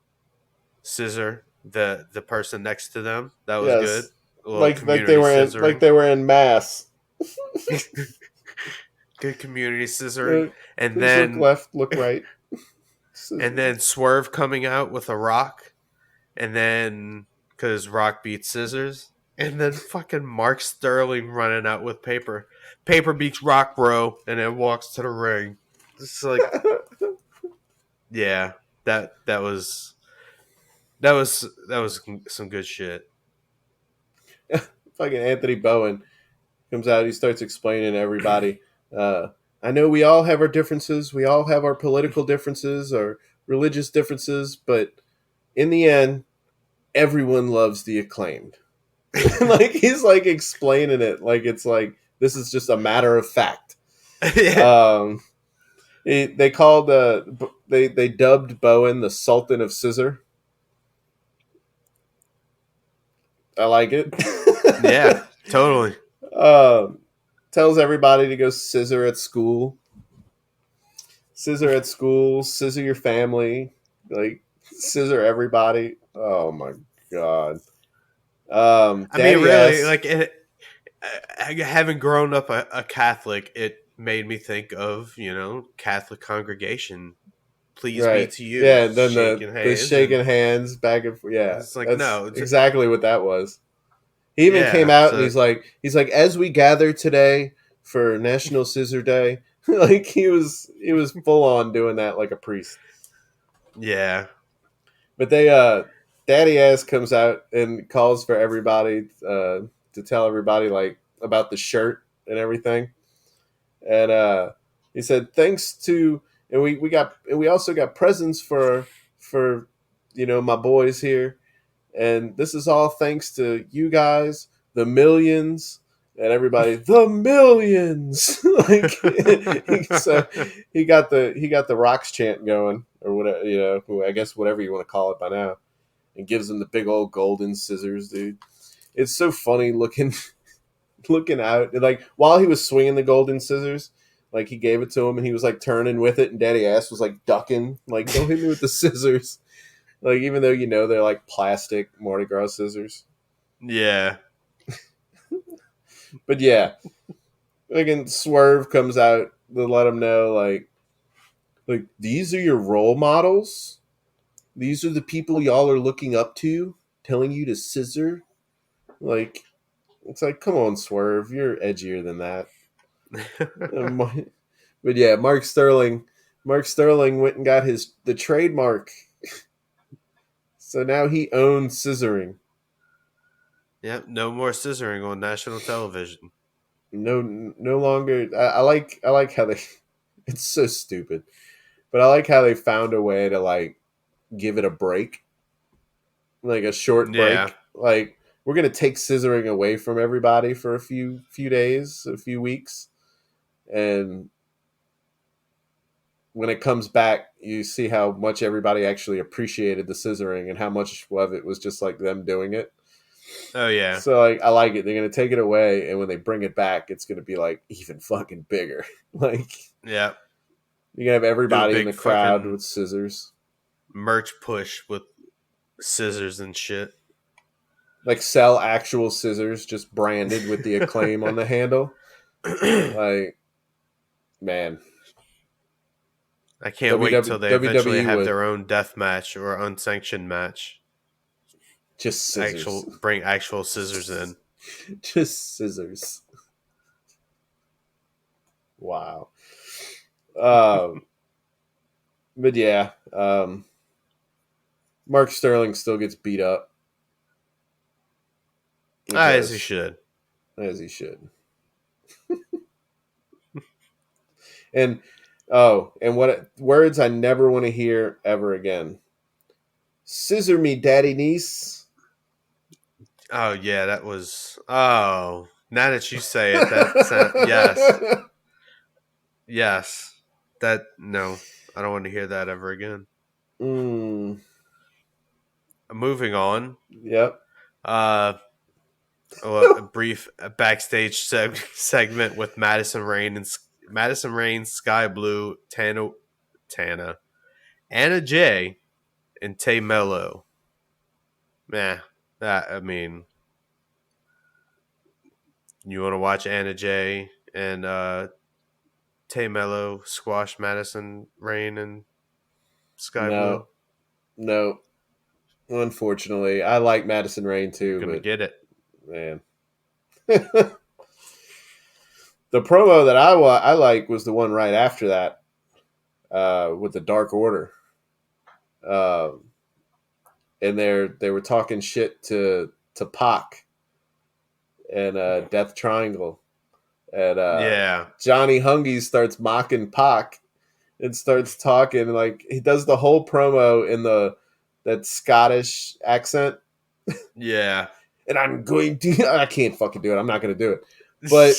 scissor the person next to them. That was good. Yes, A little like they community were in scissoring. mass. Good community scissoring. And Please look then left, look right. Swerve coming out with a rock, and then because Rock beats Scissors, and then fucking Mark Sterling running out with paper. Paper beats Rock, bro, and then walks to the ring. It's like, yeah, that was some good shit. Fucking Anthony Bowen comes out. He starts explaining to everybody. Uh, I know we all have our differences. We all have our political differences, our religious differences, but in the end, everyone loves the acclaimed. Like he's like explaining it like it's like this is just a matter of fact. Yeah. Um, they called they dubbed Bowen the Sultan of Scissor. I like it. Yeah, totally. um, tells everybody to go scissor at school. Scissor at school. Scissor your family. Like scissor everybody. Oh my god. I mean, Daddy really, ass. like having grown up a Catholic, it made me think of Catholic congregation. Please be Right. to you, Yeah. And then shaking the hands, and shaking hands back and forth. Yeah. it's like That's no, exactly what that was. He even came yeah. out and So he's like, as we gather today for National Scissor Day, like he was full on doing that like a priest. Yeah. But Daddy Ass comes out and calls for everybody to tell everybody like about the shirt and everything. And he said thanks to and we also got presents for my boys here, and this is all thanks to you guys, the millions, and everybody, the millions. Like, so he got the rocks chant going, or whatever, I guess whatever you want to call it by now, and gives him the big old golden scissors, dude. It's so funny looking looking out, like while he was swinging the golden scissors. Like he gave it to him, and he was like turning with it, and Daddy Ass was like ducking, like don't hit me with the scissors. Like even though they're like plastic Mardi Gras scissors. Yeah. But yeah, again, Swerve comes out to let him know, like these are your role models. These are the people y'all are looking up to, telling you to scissor. Like it's like, come on, Swerve, you're edgier than that. But yeah, Mark Sterling went and got the trademark, so now he owns scissoring. Yep. No more scissoring on national television. No longer. I like how they. It's so stupid, but I like how they found a way to like give it a break, like a short Yeah. break. Like we're gonna take scissoring away from everybody for a few days, a few weeks, and when it comes back, you see how much everybody actually appreciated the scissoring and how much of it was just like them doing it. Oh yeah. So like I like it. They're gonna take it away, and when they bring it back, it's gonna be like even fucking bigger. Like Yeah. you can have Do a everybody in big the crowd fucking with scissors, merch push with scissors and shit. like sell actual scissors, just branded with the acclaim on the handle. Like man, I can't wait till they eventually WWE have would their own death match or unsanctioned match. just scissors, Bring actual scissors in. just scissors. Wow. Um, but yeah, Mark Sterling still gets beat up, As he because should. as he should. And and what words I never want to hear ever again. Scissor me, daddy niece. Oh yeah, that was. Oh, now that you say it, that sound. Yes, yes. That no, I don't want to hear that ever again. mm, Moving on. yep. Uh, a brief backstage segment with Madison Rain and Madison Rain, Sky Blue, Tana, Anna Jay, and Tay Mello. Meh. That I mean, you want to watch Anna Jay and Tay Mello squash Madison Rain and Sky No, Blue? no. Unfortunately, I like Madison Rain You're too, gonna but get it. man, the promo that I like was the one right after that, with the Dark Order. Um, and they were talking shit to Pac and Death Triangle, and Yeah, Johnny Hungy starts mocking Pac and starts talking like he does the whole promo in the that Scottish accent, yeah. and I'm going to I can't fucking do it. I'm not going to do it, but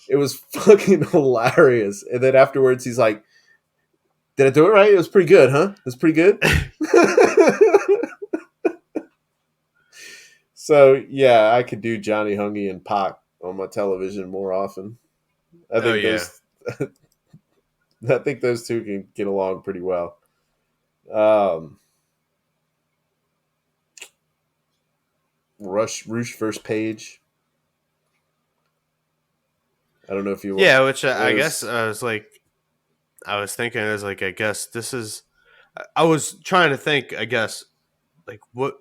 it was fucking hilarious. And then afterwards, he's like, "Did I do it right? It was pretty good, huh? It was pretty good." So yeah, I could do Johnny Hungy and Pac on my television more often. I Oh think yeah. those I think those two can get along pretty well. Um, Roosh versus Page. I don't know if you want. Yeah, which It I guess was I was like, I was thinking, I was like, I guess this is. I was trying to think, I guess, like what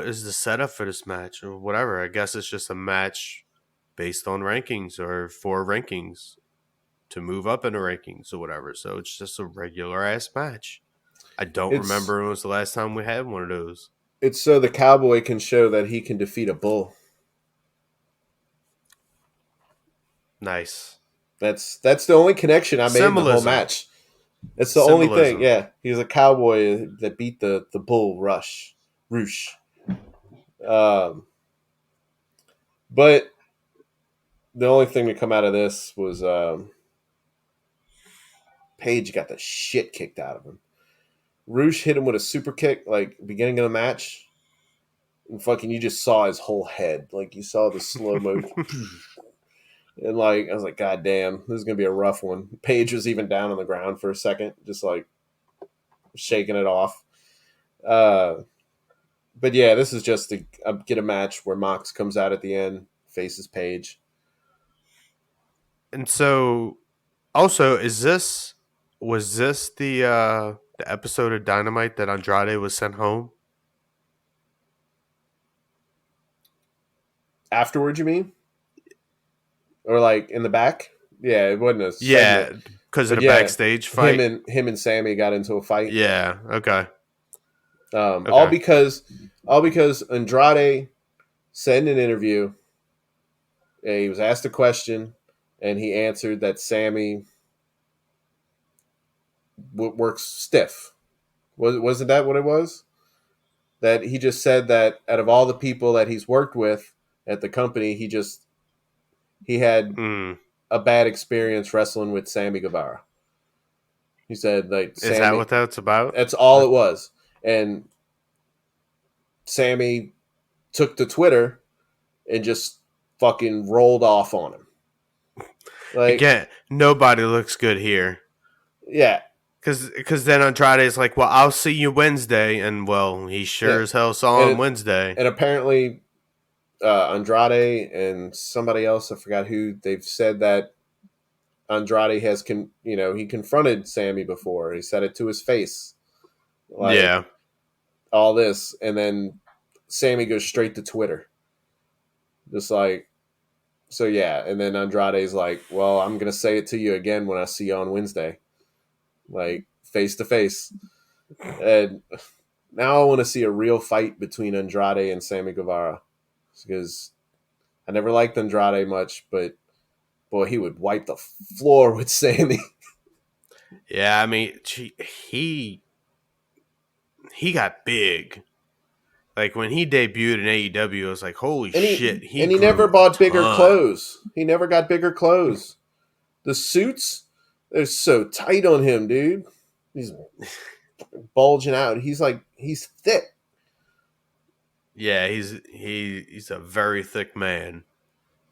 is the setup for this match or whatever. I guess it's just a match based on rankings or for rankings to move up in the rankings or whatever. So it's just a regular ass match. I don't It's remember when was the last time we had one of those. it's so the cowboy can show that he can defeat a bull. Nice. That's the only connection I made in the whole Symbolism. match. It's the only thing. Symbolism. Yeah, he was a cowboy that beat the bull rush, Roosh. Um, but the only thing to come out of this was Page got the shit kicked out of him. Roosh hit him with a super kick, like beginning of the match, and fucking you just saw his whole head, like you saw the slow mo, and like I was like, God damn, this is gonna be a rough one. Page was even down on the ground for a second, just like shaking it off. Uh, but yeah, this is just to get a match where Mox comes out at the end, faces Page. And so, also, was this the episode of Dynamite that Andrade was sent home? Afterwards, you mean? Or like in the back? Yeah, it wasn't a segment. Yeah, because of But the yeah, backstage fight. him and Sammy got into a fight. Yeah. Okay. All Okay. because Andrade said in an interview, he was asked a question, and he answered that Sammy works stiff. Wasn't that what it was? That he just said that out of all the people that he's worked with at the company, he had Mm. a bad experience wrestling with Sammy Guevara. He said like Is that Sammy, what that's about? that's all it was, and Sammy took to Twitter and just fucking rolled off on him. Like, Again, nobody looks good here. yeah, Because then Andrade's like, well, I'll see you Wednesday. And, well, he yeah. sure as hell saw him And Wednesday. and apparently Andrade and somebody else, I forgot who, they've said that Andrade he confronted Sammy before. He said it to his face, like Yeah. all this, and then Sammy goes straight to Twitter, just like, so yeah. And then Andrade's like, well, I'm gonna say it to you again when I see you on Wednesday, like face to face. And now I want to see a real fight between Andrade and Sammy Guevara, because I never liked Andrade much, but boy, he would wipe the floor with Sammy. Yeah, I mean, he got big. Like, when he debuted in AEW, I was like, holy And shit, he he never grew a bought bigger ton. clothes. He never got bigger clothes. The suits, they're so tight on him, dude. He's bulging out. He's thick. Yeah, he's a very thick man.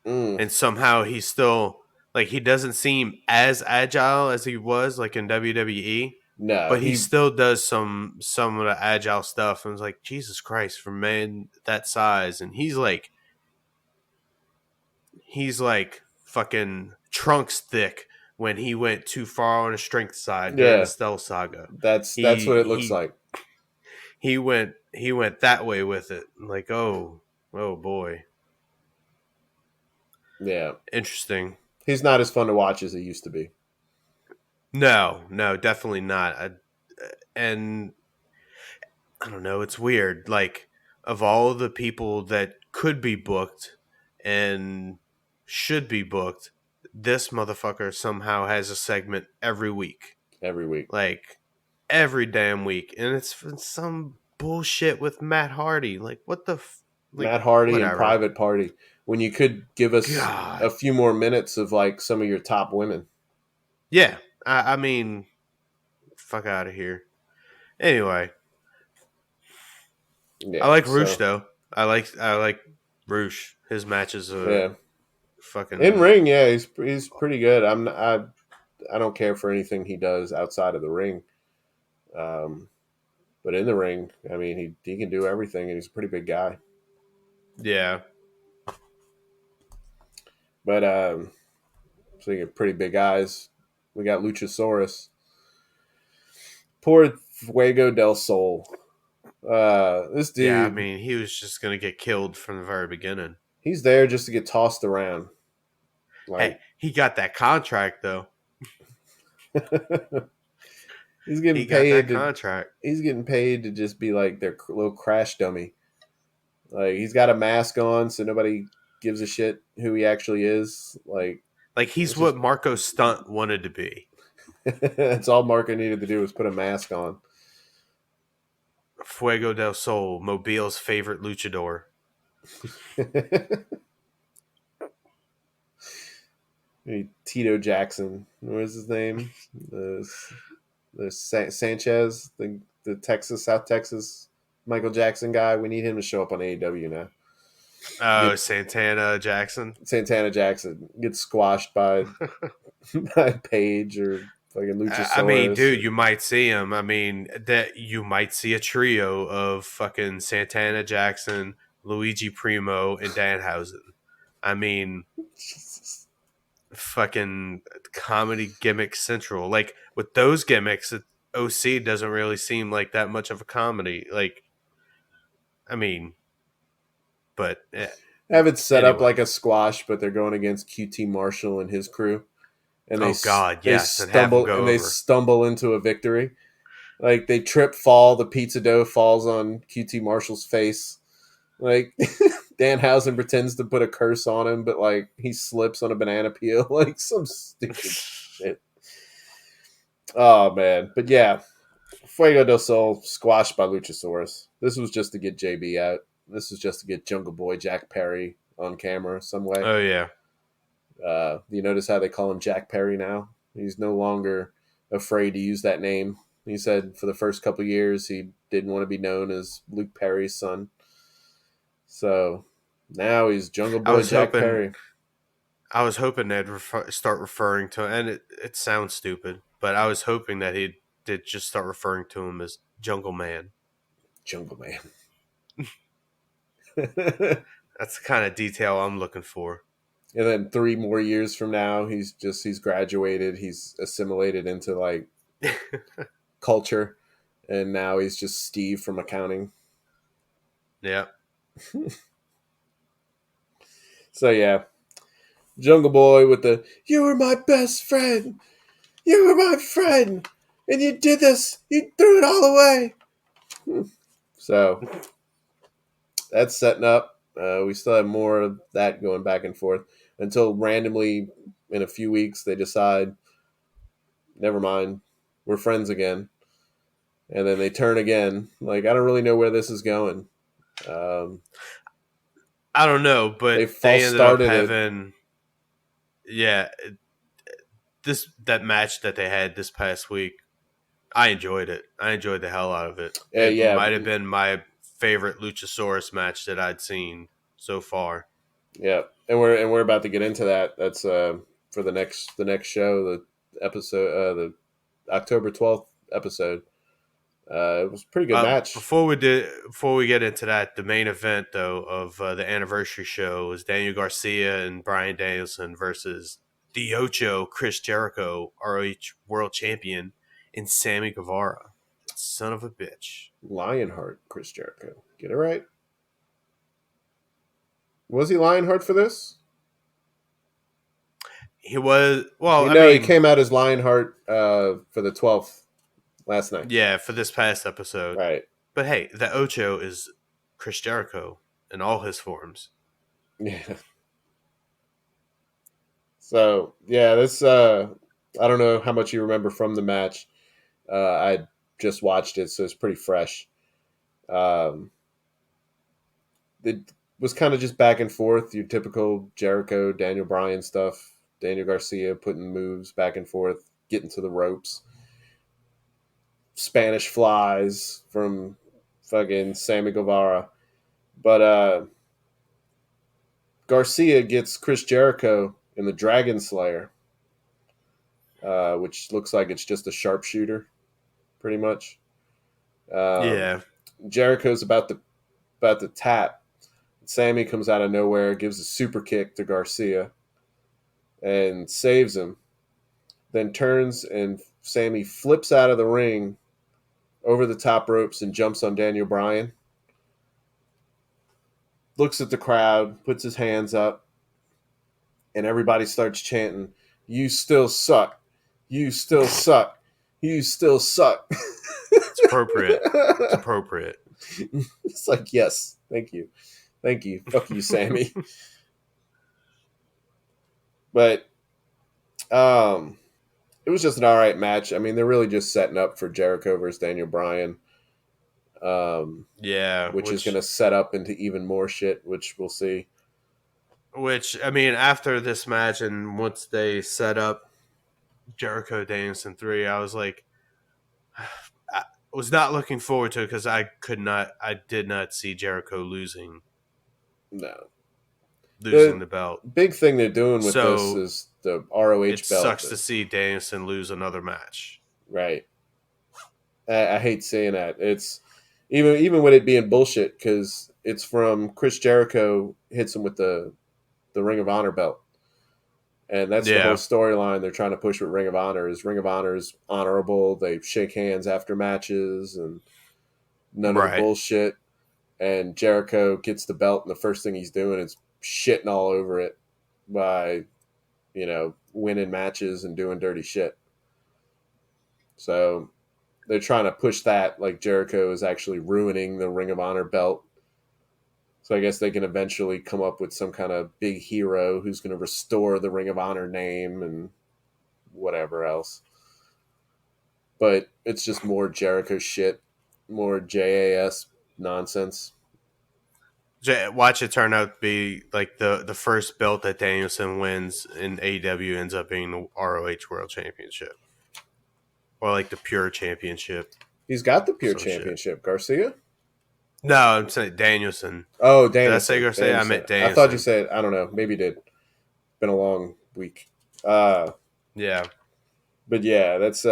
Mm. And somehow he's still, like, he doesn't seem as agile as he was, like, in WWE. No, But he still does some of the agile stuff, and it's like, Jesus Christ, for man that size, and he's like fucking Trunks thick when he went too far on the strength side during the yeah. Stealth Saga. That's He what it looks he like. he went that way with it. Like, oh boy, Yeah, interesting. he's not as fun to watch as he used to be. No, definitely not. And I don't know. It's weird. Like, of all the people that could be booked and should be booked, this motherfucker somehow has a segment every week. Every week. Like, every damn week. And it's some bullshit with Matt Hardy. Like, what the like, Matt Hardy and whatever. Private Party. When you could give us a God. few more minutes of like some of your top women. Yeah. I mean, fuck out of here. Anyway, I Yeah. like Roosh So though. I like Roosh. His matches are yeah, in fucking. ring, yeah, he's pretty good. I don't care for anything he does outside of the ring. Um, but in the ring, I mean, he can do everything, and he's a pretty big guy. Yeah. But speaking of pretty big guys, we got Luchasaurus. Poor Fuego del Sol. This Yeah, I dude, mean, he was just gonna get killed from the very beginning. he's there just to get tossed around. Hey, Like, he got that contract though. He's getting He got that paid to. contract. He's getting paid to just be like their little crash dummy. Like he's got a mask on, so nobody gives a shit who he actually is. Like Like he's it's just what Marco Stunt wanted to be. that's all Marco needed to do was put a mask on. Fuego del Sol, Mobile's favorite luchador. Tito Jackson, what was his name? The Sanchez, the South Texas Michael Jackson guy. We need him to show up on AEW now. Oh, Get Santana Jackson. Santana Jackson gets squashed by by Page or fucking I mean, Luchasaurus. dude, you might see him. I mean, that you might see a trio of fucking Santana Jackson, Luigi Primo, and Danhausen. I mean, Jesus. fucking comedy gimmick central. Like with those gimmicks, OC doesn't really seem like that much of a comedy. Like, I mean, but Have it set up anyway. like a squash, but they're going against QT Marshall and his crew, and Oh God, yes, and have them go they over. stumble into a victory. Like they trip, fall, the pizza dough falls on QT Marshall's face. Like Danhausen pretends to put a curse on him, but like he slips on a banana peel, like some stupid shit. Oh man, but yeah, Fuego del Sol squashed by Luchasaurus. This was just to get JB out. This was just to get Jungle Boy Jack Perry on camera some way. Oh yeah. You notice how they call him Jack Perry now? He's no longer afraid to use that name. He said for the first couple years he didn't want to be known as Luke Perry's son. So now he's Jungle I Boy was Jack hoping Perry. they'd start referring to, and it sounds stupid, but I was hoping that he did just start referring to him as Jungle Man. Jungle Man. That's the kind of detail I'm looking for. And then 3 more years from now, he's graduated, he's assimilated into like culture, and now he's just Steve from accounting. Yeah. So yeah, Jungle Boy with the "You were my best friend, you were my friend, and you did this, you threw it all away." So that's setting up. We still have more of that going back and forth until randomly in a few weeks they decide, never mind, we're friends again, and then they turn again. Like I don't really know where this is going. Um, I don't know, they but they false ended up started it. having, yeah, that match that they had this past week. I enjoyed it. I enjoyed the hell out of it. It Yeah, might have been my favorite Luchasaurus match that I'd seen so far. yeah, and we're about to get into that. That's for the next show, the episode, the October 12th episode. It was a pretty good match. Before we get into that, the main event though of the anniversary show was Daniel Garcia and Bryan Danielson versus the Ocho, Chris Jericho, ROH World Champion, and Sammy Guevara. Son of a bitch. Lionheart, Chris Jericho. Get it right. Was he Lionheart for this? He was well. You I know, he mean, came out as Lionheart for the 12th last night. yeah, for this past episode. Right. But hey, the Ocho is Chris Jericho in all his forms. Yeah. So yeah, this I don't know how much you remember from the match. I just watched it, so it's pretty fresh. Um, it was kind of just back and forth, your typical Jericho, Daniel Bryan stuff. Daniel Garcia putting moves back and forth, getting to the ropes. Spanish flies from fucking Sammy Guevara. But Garcia gets Chris Jericho in the Dragon Slayer, which looks like it's just a sharpshooter, pretty much. Um, Yeah, Jericho's about to tap. Sammy comes out of nowhere, gives a super kick to Garcia, and saves him. Then turns and Sammy flips out of the ring over the top ropes and jumps on Daniel Bryan. Looks at the crowd, puts his hands up, and everybody starts chanting, "You still suck. You still suck. You still suck. It's appropriate. It's appropriate. It's like, yes, thank you. Thank you. Fuck you, Sammy. But it was just an all right match. I mean, they're really just setting up for Jericho versus Daniel Bryan, Yeah, which is going to set up into even more shit, which we'll see. which I mean, after this match and once they set up Jericho Danielson 3, I was like, I was not looking forward to it because I did not see Jericho No. losing The the belt. big thing they're doing with this So is the ROH it belt. sucks to see Danielson lose another match. Right. I hate saying that. It's even with it being bullshit because it's from Chris Jericho hits him with the Ring of Honor belt, and that's the whole Yeah, storyline they're trying to push with Ring of Honor. Is Ring of Honor is honorable. They shake hands after matches and none of the right. bullshit. And Jericho gets the belt, and the first thing he's doing is shitting all over it by winning matches and doing dirty shit. So they're trying to push that like Jericho is actually ruining the Ring of Honor belt. So I guess they can eventually come up with some kind of big hero who's going to restore the Ring of Honor name and whatever else. But it's just more Jericho shit, more JAS nonsense. Watch it turn out to be like the first belt that Danielson wins in AEW ends up being the ROH World Championship or like the Pure Championship, He's got the Pure some shit. Championship, Garcia. No, I'm saying Danielson. Oh, Did I say Danielson. Garcia? I Danielson. meant I thought you Danielson. said, I don't know, maybe you did. Been a long week. Uh, Yeah, but yeah, that's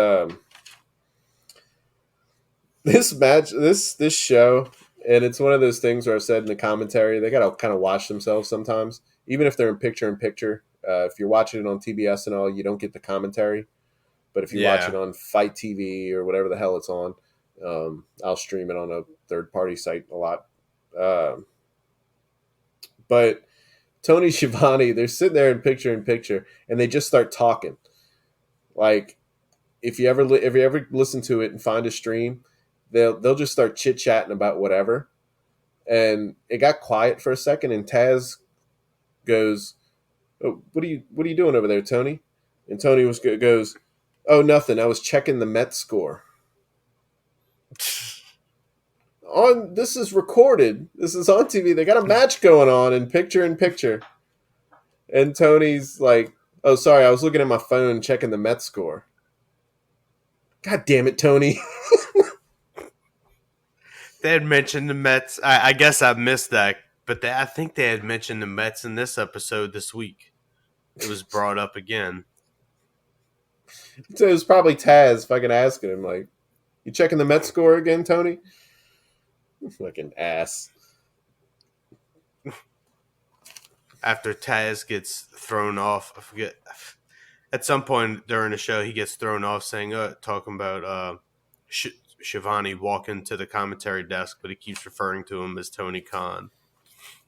this match, this show, and it's one of those things where I said in the commentary, they got to kind of watch themselves sometimes, even if they're in picture. If you're watching it on TBS and all, you don't get the commentary. But if you watch it yeah, on Fight TV or whatever the hell it's on, I'll stream it on a third party site a lot. Um, but Tony Schiavone, they're sitting there in picture, and they just start talking. Like if you ever listen to it and find a stream, they'll just start chit chatting about whatever. And it got quiet for a second, and Taz goes, "Oh, what are you doing over there, Tony?" And Tony goes, "Oh, nothing. I was checking the Mets score." On this is recorded. This is on TV. They got a match going on in picture, and Tony's like, "Oh, sorry, I was looking at my phone checking the Mets score." God damn it, Tony! they had mentioned the Mets. I guess I missed that, but I think they had mentioned the Mets in this episode this week. It was brought up again. So it was probably Taz fucking asking him like, "You checking the Mets score again, Tony?" Fucking ass. After Taz gets thrown off, I forget. At some point during the show, he gets thrown off saying, talking about Shivani walking to the commentary desk, but he keeps referring to him as Tony Khan.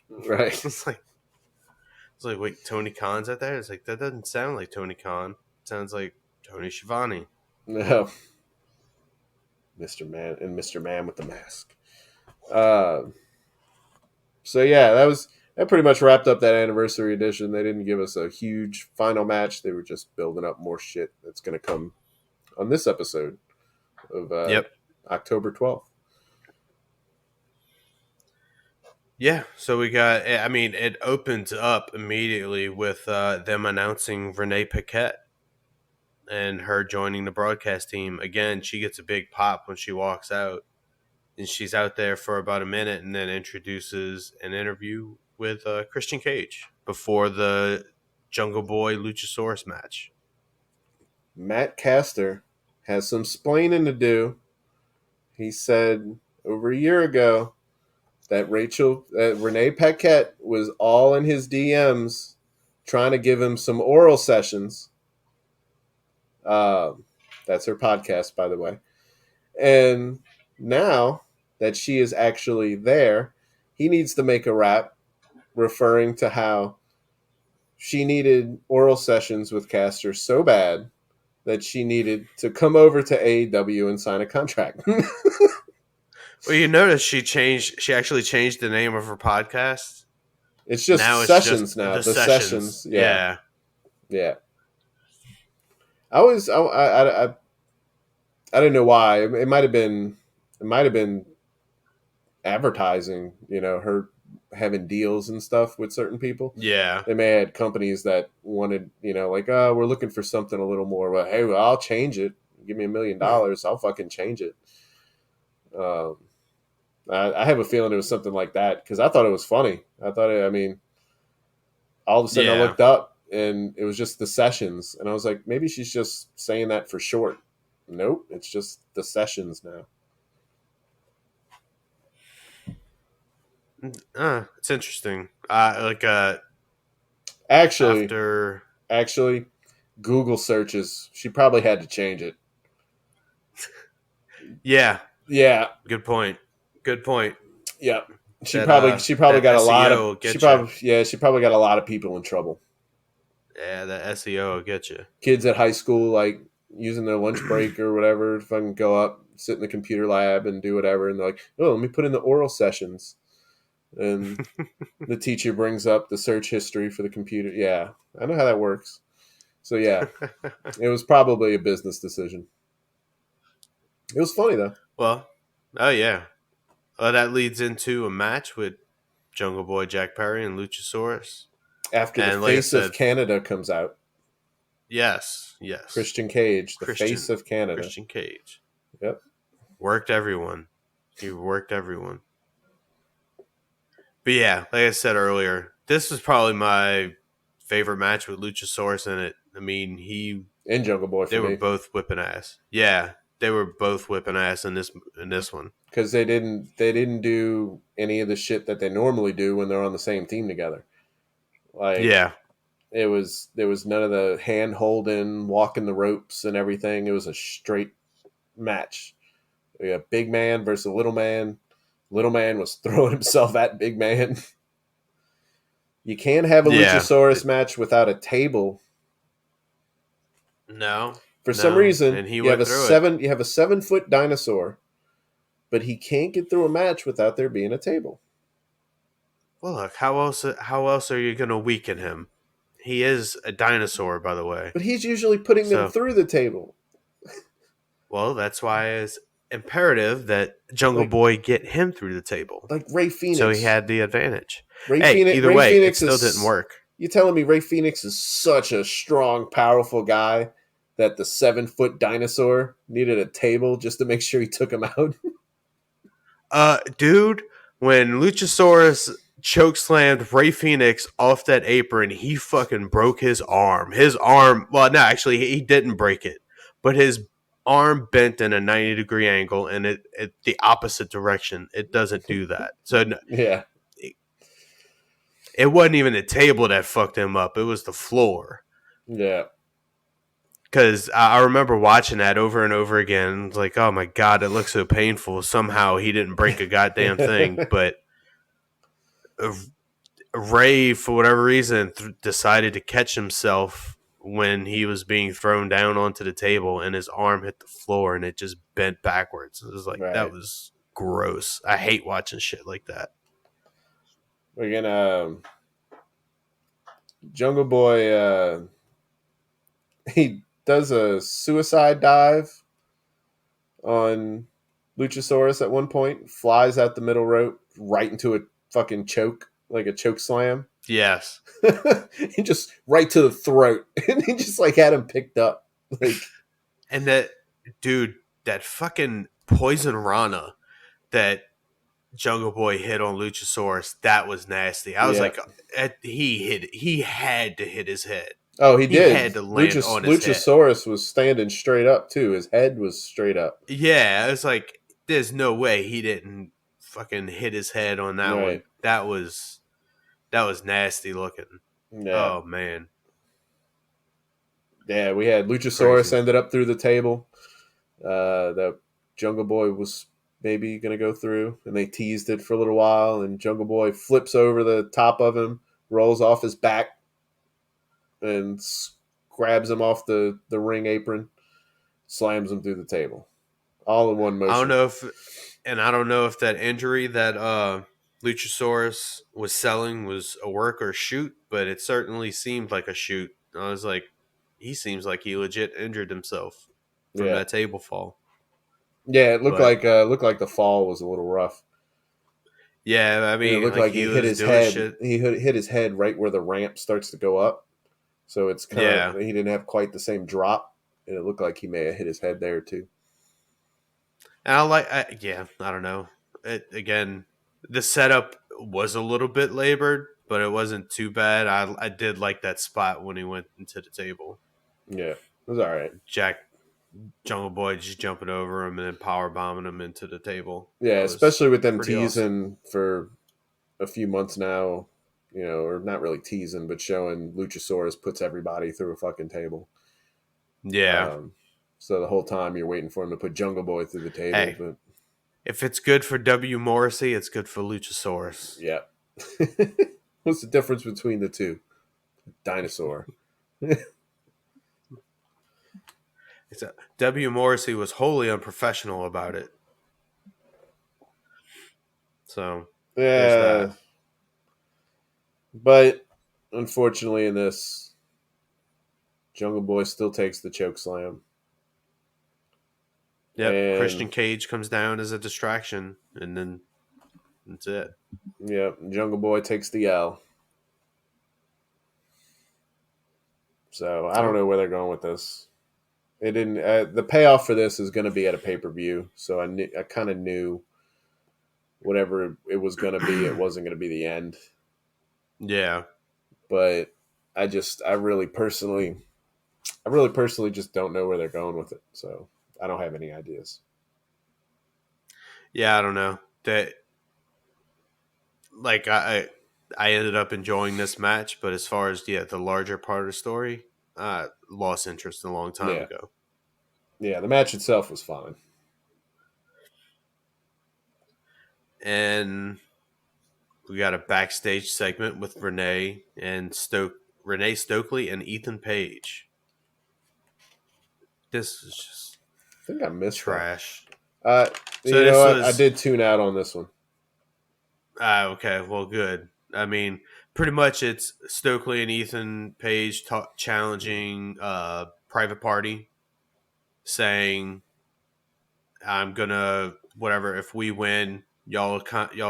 Right. It's like, wait, Tony Khan's out there? It's like, that doesn't sound like Tony Khan. It sounds like Tony Schiavone. No. Mr. Man and Mr. Man with the mask. Uh, so yeah, that pretty much wrapped up that anniversary edition. They didn't give us a huge final match. They were just building up more shit that's going to come on this episode of Yep. October 12th. Yeah, so we got, I mean, it opens up immediately with them announcing Renee Paquette and her joining the broadcast team. Again, she gets a big pop when she walks out. And she's out there for about a minute and then introduces an interview with Christian Cage before the Jungle Boy Luchasaurus match. Matt Caster has some splaining to do. He said over a year ago that Renee Paquette was all in his DMs trying to give him some oral sessions. That's her podcast, by the way. And now that she is actually there, he needs to make a rap referring to how she needed oral sessions with Caster so bad that she needed to come over to AEW and sign a contract. Well, you notice she actually changed the name of her podcast. It's just Now it's just Sessions now. the The Sessions. Sessions, yeah, Yeah. yeah. I didn't know why. It might have been advertising. Her having deals and stuff with certain people. Yeah. They may have had companies that wanted, like, oh, we're looking for something a little more. Well, hey, I'll change it. Give me $1,000,000, I'll fucking change it. Um, I have a feeling it was something like that because I thought it was funny. I mean, all of a sudden I Yeah. looked up and it was just the Sessions, and I was like, maybe she's just saying that for short. Nope, it's just the Sessions now. It's interesting. Actually, After. actually, Google searches. She probably had to change it. Yeah. Yeah, Good point. Good point. yeah. She probably That got a lot SEO of will get you. she probably got a lot of people in trouble. Yeah, that SEO will get you. Kids at high school, like, using their lunch break or whatever, fucking go up, sit in the computer lab and do whatever, and they're like, oh, let me put in the oral sessions. And the teacher brings up the search history for the computer. Yeah, I know how that works. So yeah, it was probably a business decision. It was funny though. Well, oh yeah. Well, that leads into a match with Jungle Boy Jack Perry and Luchasaurus. After the And like I face of said, Canada comes out, yes. Christian Cage, the face of Canada. Christian Cage. Yep. Worked everyone. He worked everyone. But yeah, like I said earlier, this was probably my favorite match with Luchasaurus in it. I mean, And Jungle Boy for they were me. both whipping ass. Yeah, they were both whipping ass in this one. Because they didn't do any of the shit that they normally do when they're on the same team together. Like, Yeah, there was none of the hand holding, walking the ropes and everything. It was a straight match. We got big man versus little man. Little man was throwing himself at big man. You can't have a yeah. Luchasaurus match without a table. No, For some no, reason, and he you have went a through it. 7-foot dinosaur, but he can't get through a match without there being a table. Well, look, how else are you going to weaken him? He is a dinosaur, by the way. But he's usually putting them So, through the table. well, that's why it's imperative that Jungle Like Boy get him through the table. like Ray So he Phoenix. had the advantage. Hey, either Ray way, it Phoenix still didn't is. work. You telling me Ray Phoenix is such a strong, powerful guy that the 7-foot dinosaur needed a table just to make sure he took him out? Dude, when Luchasaurus chokeslammed Ray Phoenix off that apron, he fucking broke his arm. His arm, well, no, actually, he didn't break it, but his arm bent in a 90-degree angle and it the opposite direction. It doesn't do that. So Yeah, it wasn't even the table that fucked him up. It was the floor. yeah, Because I remember watching that over and over again. It's like, oh my God, it looks so painful. Somehow he didn't break a goddamn thing. But Ray, for whatever reason, decided to catch himself when he was being thrown down onto the table and his arm hit the floor and it just bent backwards. It was like, that right. was gross. I hate watching shit like that. We're gonna Jungle Boy. He does a suicide dive on Luchasaurus at one point. Flies out the middle rope right into a fucking choke, like a choke slam. Yes. He just right to the throat, and he just like had him picked up. Like, And that, dude, that fucking poison Rana that Jungle Boy hit on Luchasaurus, that was nasty. I was yeah. like, he had to hit his head. Oh, he He did. had to land on his head. Luchasaurus was standing straight up too. His head was straight up. Yeah, it was like, there's no way he didn't fucking hit his head on that Right. one. That was nasty looking. Yeah. Oh man. Yeah, we had Luchasaurus Crazy. ended up through the table. The Jungle Boy was maybe going to go through, and they teased it for a little while, and Jungle Boy flips over the top of him, rolls off his back, and grabs him off the ring apron, slams him through the table, all in one I don't motion. know if that injury that Luchasaurus was selling was a work or a shoot, but it certainly seemed like a shoot. I was like, he seems like he legit injured himself from Yeah, that table fall. yeah, it But looked like the fall was a little rough. yeah, I And it mean, looked like like he he hit was his doing head. shit. He hit his head right where the ramp starts to go up. So it's kind Yeah, of he didn't have quite the same drop, and it looked like he may have hit his head there too. and I don't know. Again, the setup was a little bit labored, but it wasn't too bad. I did like that spot when he went into the table. Yeah, it was all right. Jack Jungle Boy just jumping over him and then power bombing him into the table. Yeah, That was especially with them pretty awesome. teasing for a few months now, or not really teasing, but showing Luchasaurus puts everybody through a fucking table. Yeah. Um, so the whole time you're waiting for him to put Jungle Boy through the table, Hey, but if it's good for W. Morrissey, it's good for Luchasaurus. yeah. What's the difference between the two? Dinosaur. W. Morrissey was wholly unprofessional about it. So there's Yeah, that. but unfortunately, in this, Jungle Boy still takes the choke slam, Yep. and Christian Cage comes down as a distraction, and then that's it. yeah, Jungle Boy takes the L. So I don't Yep. know where they're going with this. It didn't. The payoff for this is going to be at a pay per view, so I kind of knew whatever it was going to be, it wasn't going to be the end. Yeah. But I really personally just don't know where they're going with it. So I don't have any ideas. Yeah, I don't know. That like I ended up enjoying this match, but as far as the larger part of the story, lost interest a long time Yeah, ago. yeah. The match itself was fine. And we got a backstage segment with Renee Stokely and Ethan Page. This is just I think I missed that. trash. Uh, So you know this what? I was did tune out on this one. okay. Well, good. I mean, pretty much it's Stokely and Ethan Page challenging Private Party, saying, "I'm gonna whatever. If we win, y'all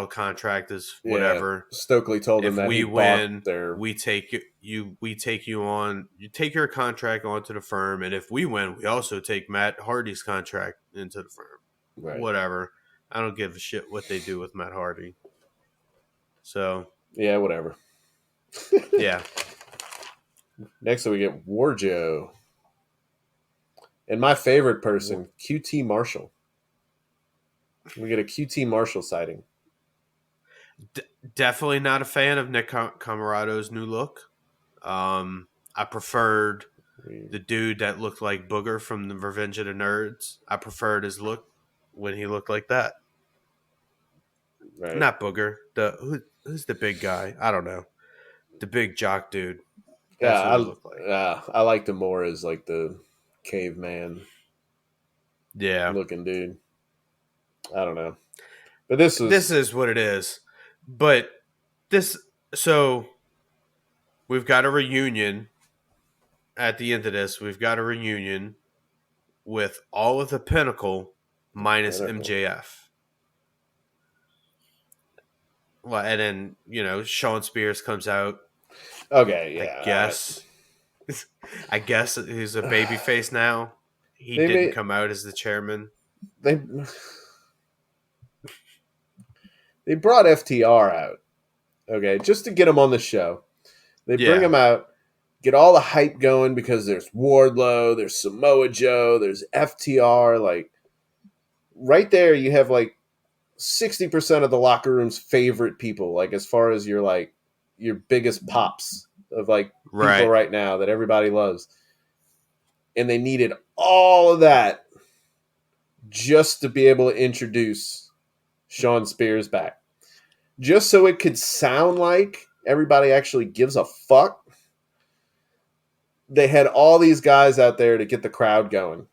contract is Yeah, whatever. Stokely told him If that he we bought win, their we take you. We take you on. You take your contract onto the firm, and if we win, we also take Matt Hardy's contract into the firm. right. Whatever. I don't give a shit what they do with Matt Hardy. So Yeah, whatever. yeah, Next, we get Warjo. And my favorite person, QT Marshall. We get a QT Marshall sighting. definitely not a fan of Nick Camarado's new look. I preferred the dude that looked like Booger from the Revenge of the Nerds. I preferred his look when he looked like that. Right. Not Booger. Who's the big guy? I don't know. The big jock dude. Yeah, That's who he looked like. I liked him more as like the caveman Yeah. looking dude. I don't know. But this This was is what it is. But this so we've got a reunion at the end of this. We've got a reunion with all of the Pinnacle minus Pinnacle. MJF. Well, and then, Sean Spears comes out. Okay, I yeah. guess. I guess he's a babyface now. He They didn't made come out as the chairman. they they brought FTR out, okay, just to get him on the show. They bring Yeah. him out, get all the hype going because there's Wardlow, there's Samoa Joe, there's FTR. Like right there, you have like 60% of the locker room's favorite people. Like as far as your biggest pops of like people Right. right now that everybody loves, and they needed all of that just to be able to introduce Sean Spears back. Just so it could sound like everybody actually gives a fuck. they had all these guys out there to get the crowd going.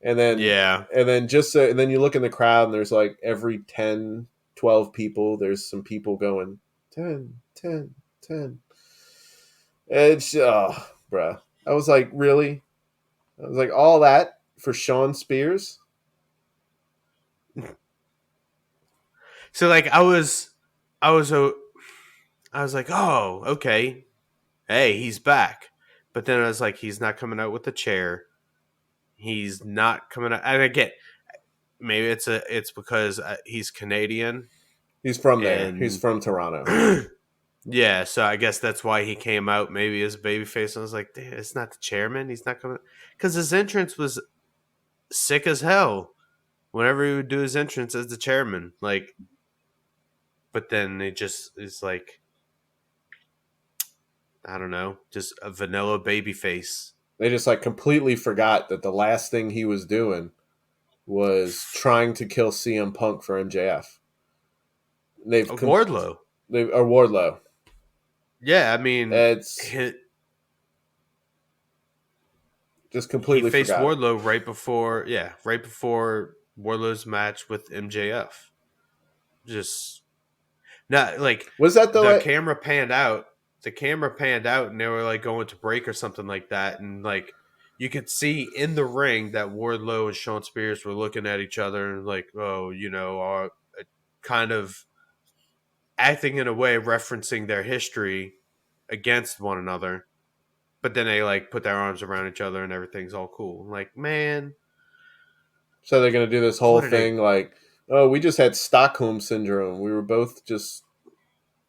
And then Yeah. and then you look in the crowd and there's like every 10, 12 people, there's some people going 10, 10, 10. It's bruh. I was like, really? I was like, all that for Sean Spears? So like I was like, oh, okay. Hey, he's back. But then I was like, he's not coming out with the chair. He's not coming out. And I get maybe it's because he's Canadian He's from there. He's and from Toronto. yeah. So I guess that's why he came out maybe as babyface. I was like, it's not the chairman. He's not coming because his entrance was sick as hell. Whenever he would do his entrance as the chairman, like, but then it just is like I don't know, just a vanilla baby face. They just like completely forgot that the last thing he was doing was trying to kill CM Punk for MJF. A Wardlow. Or Wardlow. Yeah, I mean, It's just he completely faced forgot. Wardlow right before Wardlow's match with MJF. Just not like Was that the though? camera panned out. The camera panned out, and they were like going to break or something like that, and like you could see in the ring that Wardlow and Sean Spears were looking at each other and like, oh, are kind of acting in a way referencing their history against one another. But then they like put their arms around each other and everything's all cool. Like, man, So they're gonna do this whole what are they? thing like, oh, we just had Stockholm syndrome. We were both just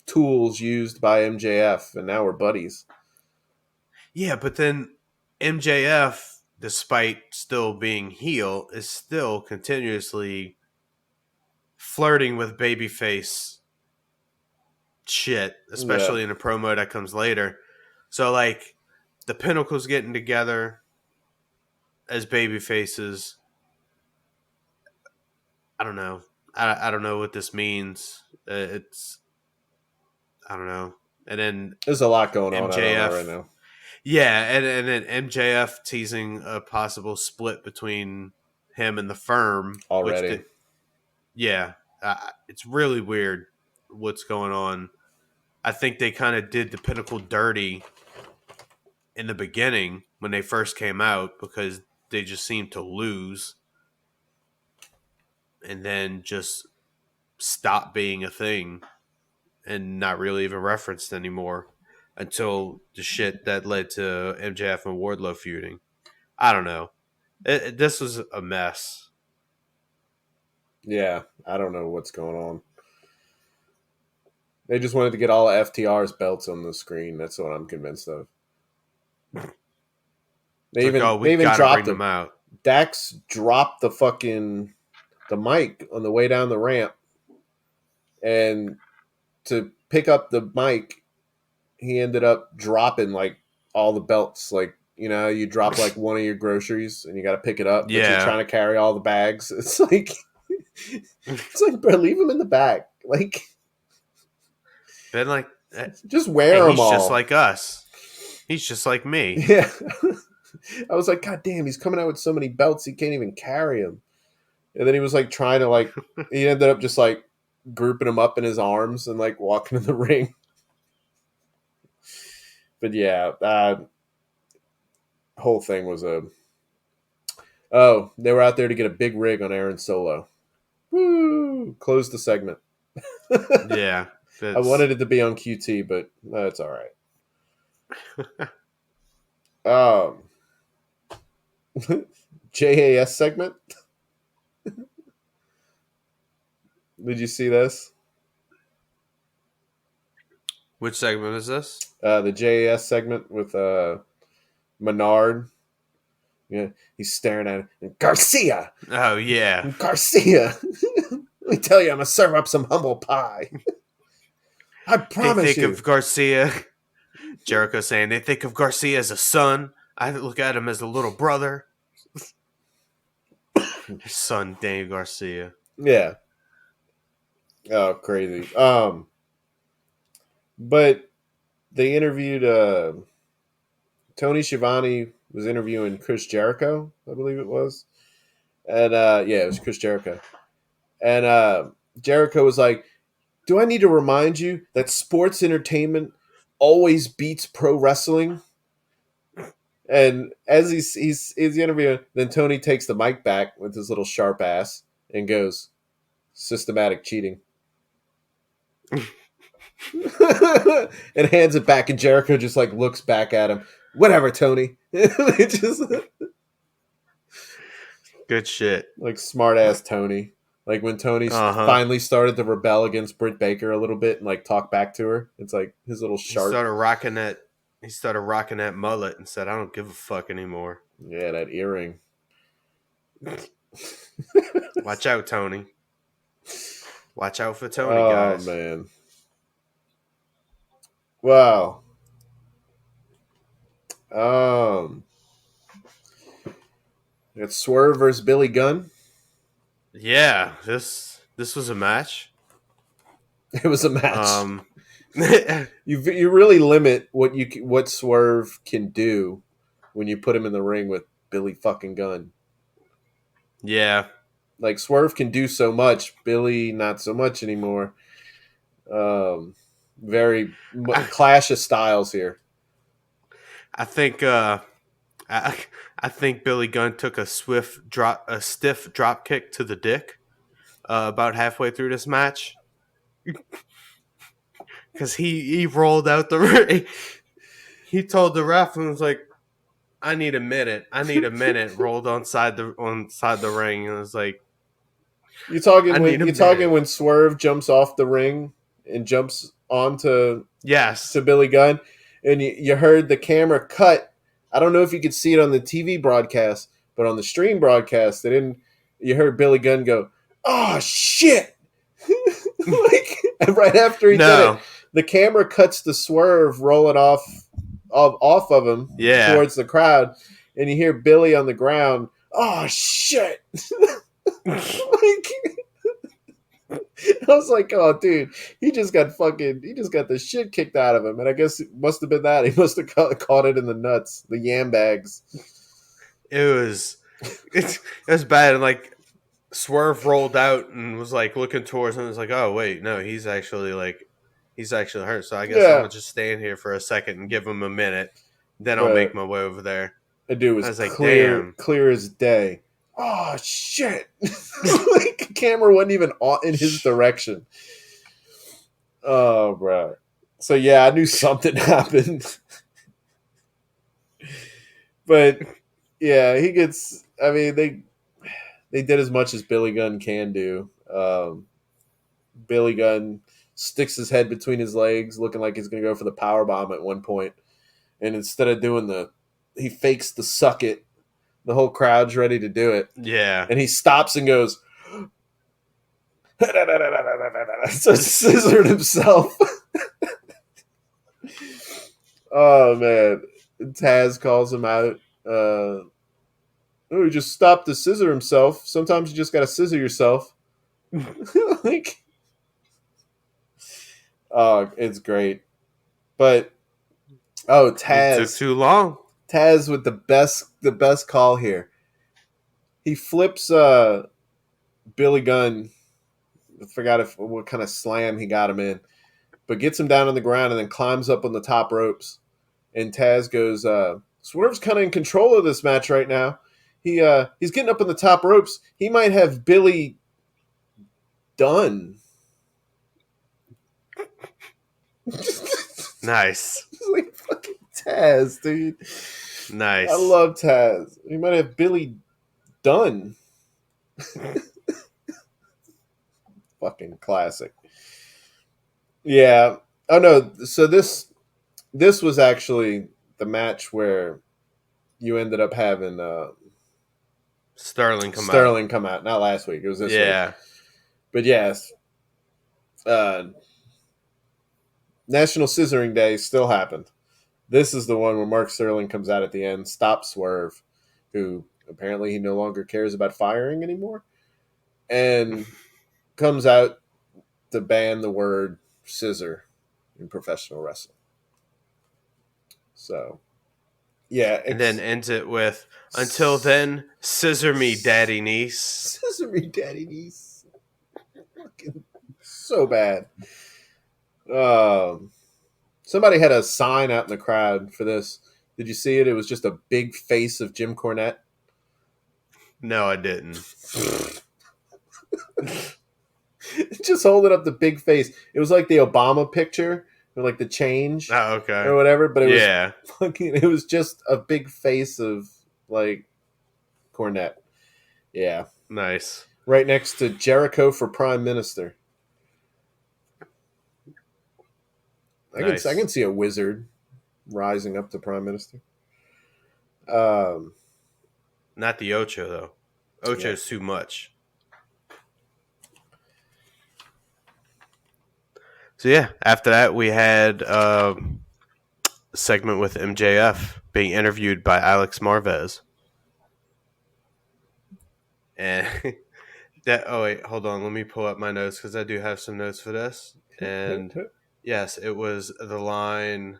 tools used by MJF, and now we're buddies. Yeah, but then MJF, despite still being heel, is still continuously flirting with babyface shit, Yeah. especially in a promo that comes later. So like the Pinnacle's getting together as baby faces. I don't know. I don't know what this means. It's I don't know. And then There's a lot going on. I don't know right MJF, now. yeah, and then MJF teasing a possible split between him and the firm, which Already. did, yeah, it's really weird what's going on. I think they kind of did the Pinnacle dirty in the beginning when they first came out because they just seemed to lose and then just stop being a thing and not really even referenced anymore until the shit that led to MJF and Wardlow feuding. I don't know. This was a mess. Yeah, I don't know what's going on. They just wanted to get all of FTR's belts on the screen. That's what I'm convinced of. It's like, oh, we They even got to bring dropped them him. out. Dax dropped the mic on the way down the ramp, and to pick up the mic, he ended up dropping like all the belts. Like, you drop like one of your groceries and you got to pick it up, but you're Yeah. trying to carry all the bags. It's like, bro, leave them in the bag. Like, Been like, just hey, wear them he's just all. like us. He's just like me. Yeah. I was like, God damn, he's coming out with so many belts, he can't even carry them. And then he was like trying to he ended up just like grouping them up in his arms and like walking in the ring. But yeah, whole thing was they were out there to get a big rig on Aaron Solo. Woo! Close the segment. Yeah. I wanted it to be on QT, but it's all right. JAS segment. Did you see this? Which segment is this? The JAS segment with Menard. Yeah, he's staring at him. Garcia. Oh, yeah. Garcia. Let me tell you, I'm gonna serve up some humble pie. I They promise think you. of Garcia, Jericho saying they think of Garcia as a son. I look at him as a little brother. His son, Dave Garcia. Yeah. Oh, crazy. But they interviewed Tony Schiavone was interviewing Chris Jericho, I believe it was. And it was Chris Jericho. And Jericho was like, do I need to remind you that sports entertainment always beats pro wrestling? And as he's interviewing, then Tony takes the mic back with his little sharp ass and goes, systematic cheating. And hands it back, and Jericho just like looks back at him. Whatever, Tony. Just Good shit. like smart ass Tony. Like when Tony finally started to rebel against Britt Baker a little bit and like talk back to her. It's like his little sharp. He started rocking that mullet and said, "I don't give a fuck anymore." Yeah, that earring. Watch out, Tony. Watch out for Tony, guys. Oh man. Wow. It's Swerve versus Billy Gunn. Yeah, this was a match. It was a match. You really limit what Swerve can do when you put him in the ring with Billy fucking Gunn. Yeah, like Swerve can do so much, Billy not so much anymore. Very clash of styles here. I think Billy Gunn took a stiff drop kick to the dick about halfway through this match. Because he rolled out the ring. He told the ref and was like, I need a minute. Rolled onside the ring and was like, You're talking when Swerve jumps off the ring and jumps onto to Billy Gunn, and you heard the camera cut. I don't know if you could see it on the TV broadcast, but on the stream broadcast, they didn't. You heard Billy Gunn go, "Oh shit!" Like right after he did it, the camera cuts the Swerve rolling off of him towards the crowd, and you hear Billy on the ground. Oh shit! I was like, oh, dude, he just got the shit kicked out of him. And I guess it must have been that. He must have caught it in the nuts, the yam bags. It was bad. And like Swerve rolled out and was like looking towards him and was like, oh, wait, no, he's actually hurt. So I guess I'm going to just stand here for a second and give him a minute. Then I'll make my way over there. The dude was like, clear as day. Oh shit! Like camera wasn't even in his direction. Oh, bro. So yeah, I knew something happened. But yeah, he gets. I mean, they did as much as Billy Gunn can do. Billy Gunn sticks his head between his legs, looking like he's going to go for the power bomb at one point, and instead of doing he fakes the suck it. The whole crowd's ready to do it. Yeah. And he stops and goes, so scissored himself. Oh, man. Taz calls him out. He just stopped to scissor himself. Sometimes you just got to scissor yourself. Like, oh, it's great. But, Taz. It took too long. Taz with the best call here. He flips Billy Gunn. I forgot what kind of slam he got him in, but gets him down on the ground and then climbs up on the top ropes. And Taz goes, Swerve's kind of in control of this match right now. He's getting up on the top ropes. He might have Billy done. Nice. Like fucking Taz, dude. Nice. I love Taz. He might have Billy done. Fucking classic. Yeah. Oh no. So this was actually the match where you ended up having Sterling come out. Not last week. It was this week. Yeah. But yes. National Scissoring Day still happened. This is the one where Mark Sterling comes out at the end, stops Swerve, who apparently he no longer cares about firing anymore, and comes out to ban the word scissor in professional wrestling. So, Yeah. And then ends it with, until then, scissor me, daddy niece. Scissor me, daddy niece. Fucking so bad. Somebody had a sign out in the crowd for this. Did you see it? It was just a big face of Jim Cornette. No, I didn't. Just holding up the big face. It was like the Obama picture, or like the change, Oh, okay. or whatever. But it Yeah. was fucking. It was just a big face of like Cornette. Yeah, Nice. right next to Jericho for Prime Minister. Nice. I can see a wizard rising up to Prime Minister. Not the Ocho, though. Ocho's too much. So, yeah, after that, we had a segment with MJF being interviewed by Alex Marvez. And oh, wait, hold on. Let me pull up my notes because I do have some notes for this. And yes, it was the line,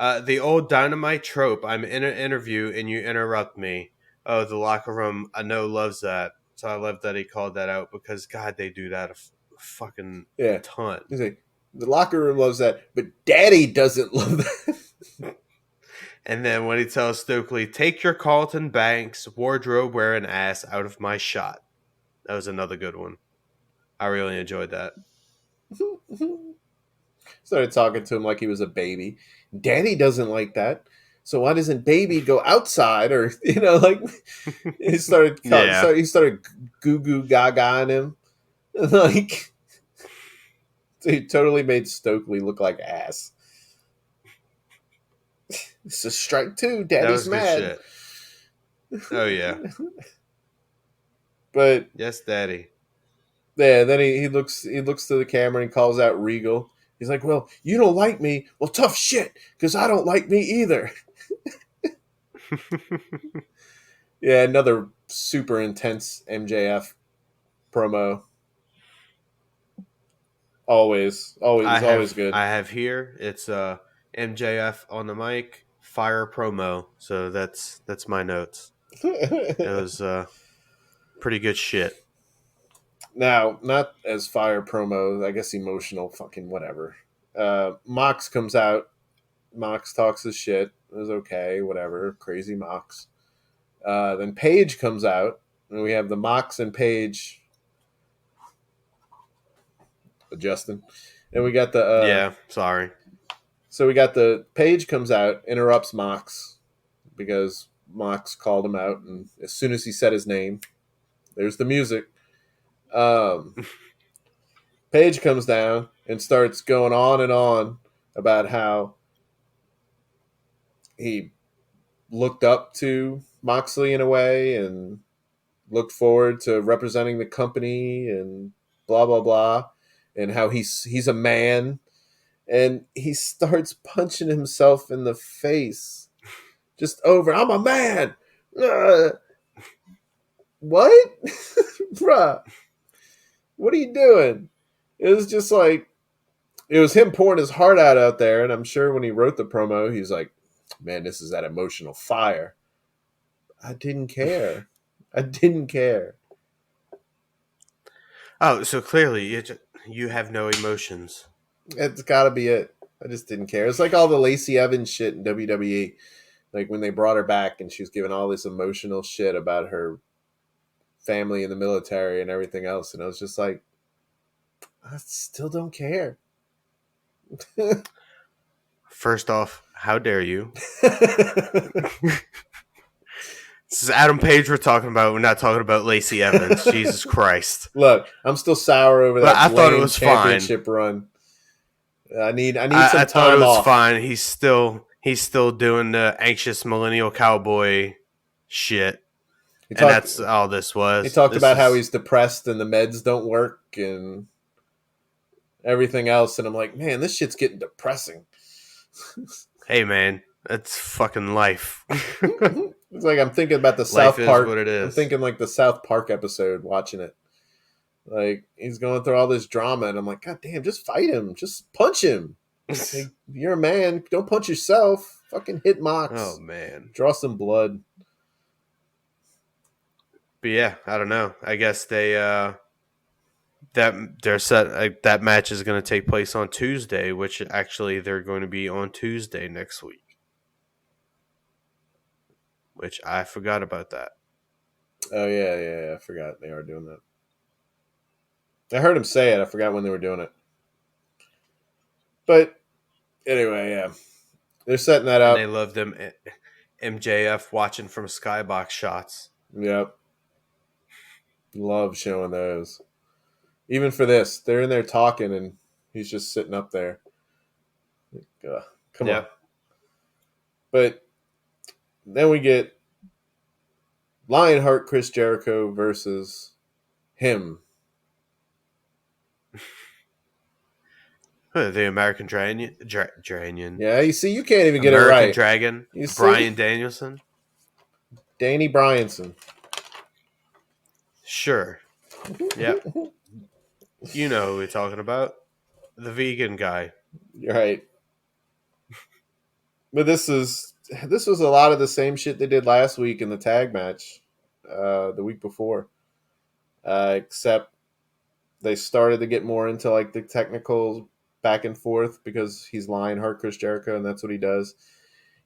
the old Dynamite trope. I'm in an interview and you interrupt me. Oh, the locker room, I know, loves that. So I love that he called that out because, God, they do that a fucking ton. He's like, the locker room loves that, but Daddy doesn't love that. And then when he tells Stokely, take your Carlton Banks wardrobe wearing ass out of my shot. That was another good one. I really enjoyed that. Started talking to him like he was a baby. Daddy doesn't like that. So why doesn't baby go outside? Or, like he started he started goo goo gaga on him. Like, he totally made Stokely look like ass. It's a strike two. Daddy's mad. Good shit. Oh yeah. But yes, Daddy. Yeah, then he looks to the camera and calls out Regal. He's like, "Well, you don't like me. Well, tough shit, because I don't like me either." Yeah, another super intense MJF promo. Always good. I have here. It's MJF on the mic, fire promo. So that's my notes. It was pretty good shit. Now, not as fire promo. I guess emotional. Fucking whatever. Mox comes out. Mox talks his shit. It was okay. Whatever. Crazy Mox. Then Paige comes out, and we have the Mox and Paige. Justin. And we got the yeah, sorry. So we got the Paige comes out, interrupts Mox because Mox called him out, and as soon as he said his name, there's the music. Paige comes down and starts going on and on about how he looked up to Moxley in a way and looked forward to representing the company and blah blah blah, and how he's a man, and he starts punching himself in the face just over. I'm a man. What? Bruh, what are you doing? It was just like, it was him pouring his heart out there, and I'm sure when he wrote the promo, he's like, man, this is that emotional fire. I didn't care. Oh, so clearly you have no emotions. It's got to be it. I just didn't care. It's like all the Lacey Evans shit in WWE. Like when they brought her back and she was giving all this emotional shit about her family in the military and everything else. And I was just like, I still don't care. First off, how dare you? This is Adam Page we're talking about. We're not talking about Lacey Evans. Jesus Christ. Look, I'm still sour over that. I thought it was championship fine. Run. I need some time off. I thought it was fine. He's still doing the anxious millennial cowboy shit. And that's all this was. He talked about how he's depressed and the meds don't work and everything else. And I'm like, man, this shit's getting depressing. Hey, man, that's fucking life. It's like I'm thinking about the South Park. What it is. I'm thinking like the South Park episode, watching it. Like, he's going through all this drama, and I'm like, God damn, just fight him. Just punch him. Like, you're a man. Don't punch yourself. Fucking hit Oh Mox. man. Draw some blood. But yeah, I don't know. I guess that they're set. That match is going to take place on Tuesday, which actually they're going to be on Tuesday next week. Which I forgot about that. Oh yeah. I forgot they are doing that. I heard him say it. I forgot when they were doing it. But anyway, yeah, they're setting that And up. they love them MJF watching from skybox shots. Yep, love showing those. Even for this, they're in there talking, and he's just sitting up there. Come on. Yep. But then we get Lionheart Chris Jericho versus him. The American Dragon. Yeah, you see, you can't even get American it right. Dragon. You see? Bryan Danielson. Danny Bryanson. Sure. Yep. You know who we're talking about. The vegan guy. You're right. But this was a lot of the same shit they did last week in the tag match, the week before, except they started to get more into like the technical back and forth because he's Lionheart Chris Jericho, and that's what he does.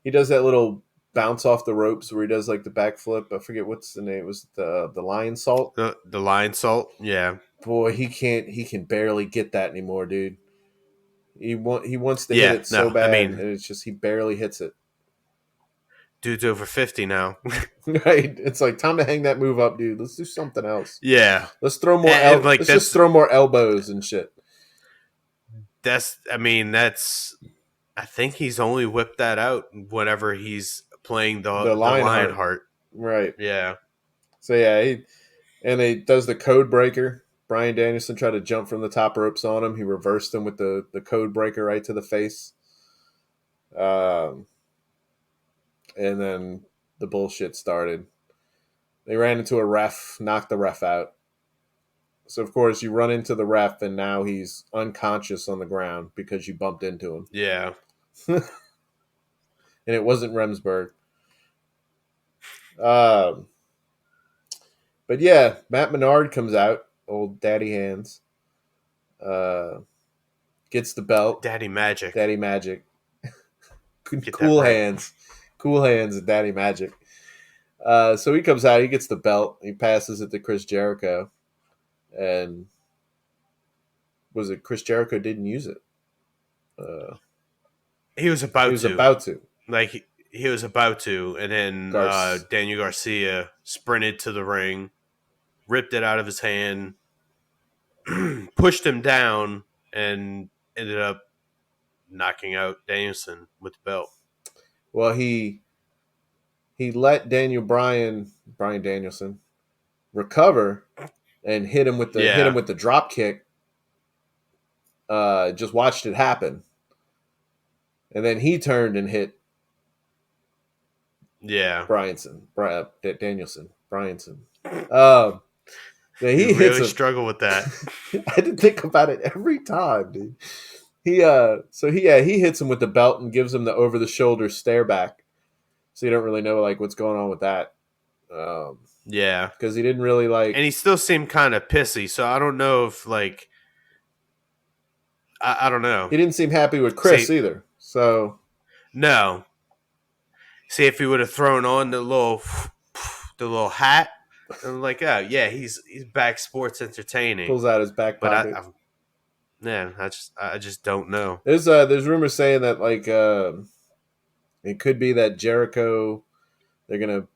He does that little bounce off the ropes where he does like the backflip. I forget what's the name. It was the lion salt. The lion salt. Yeah. Boy, he can barely get that anymore, dude. He wants to hit it so bad, and it's just he barely hits it. Dude's over 50 now. Right? It's like time to hang that move up, dude. Let's do something else. Yeah. Let's throw more. Let's just throw more elbows and shit. I think he's only whipped that out whenever he's playing the Lionheart. Right. Yeah. So yeah, he does the code breaker. Bryan Danielson tried to jump from the top ropes on him. He reversed him with the code breaker right to the face. And then the bullshit started. They ran into a ref, knocked the ref out. So, of course, you run into the ref, and now he's unconscious on the ground because you bumped into him. Yeah. And it wasn't Remsburg. But, yeah, Matt Menard comes out, old Daddy Hands. Gets the belt. Daddy Magic. Cool hands. Cool hands and Daddy Magic. So he comes out, he gets the belt, he passes it to Chris Jericho. And was it Chris Jericho didn't use it? He was about to. Like, he was about to, and then Daniel Garcia sprinted to the ring, ripped it out of his hand, pushed him down, and ended up knocking out Danielson with the belt. Well, he let Bryan Danielson recover and hit him with the drop kick. Just watched it happen, and then he turned and hit. Yeah, Danielson. he really struggled with that. I had to think about it every time, dude. He hits him with the belt and gives him the over the shoulder stare back. So you don't really know like what's going on with that. Yeah, because he didn't really like, and he still seemed kind of pissy. So I don't know if like, I don't know. He didn't seem happy with Chris either. So no. See, if he would have thrown on the little hat, I'm like, oh yeah, he's back sports entertaining. Pulls out his back pocket. I just don't know. There's rumors saying that like it could be that Jericho, they're gonna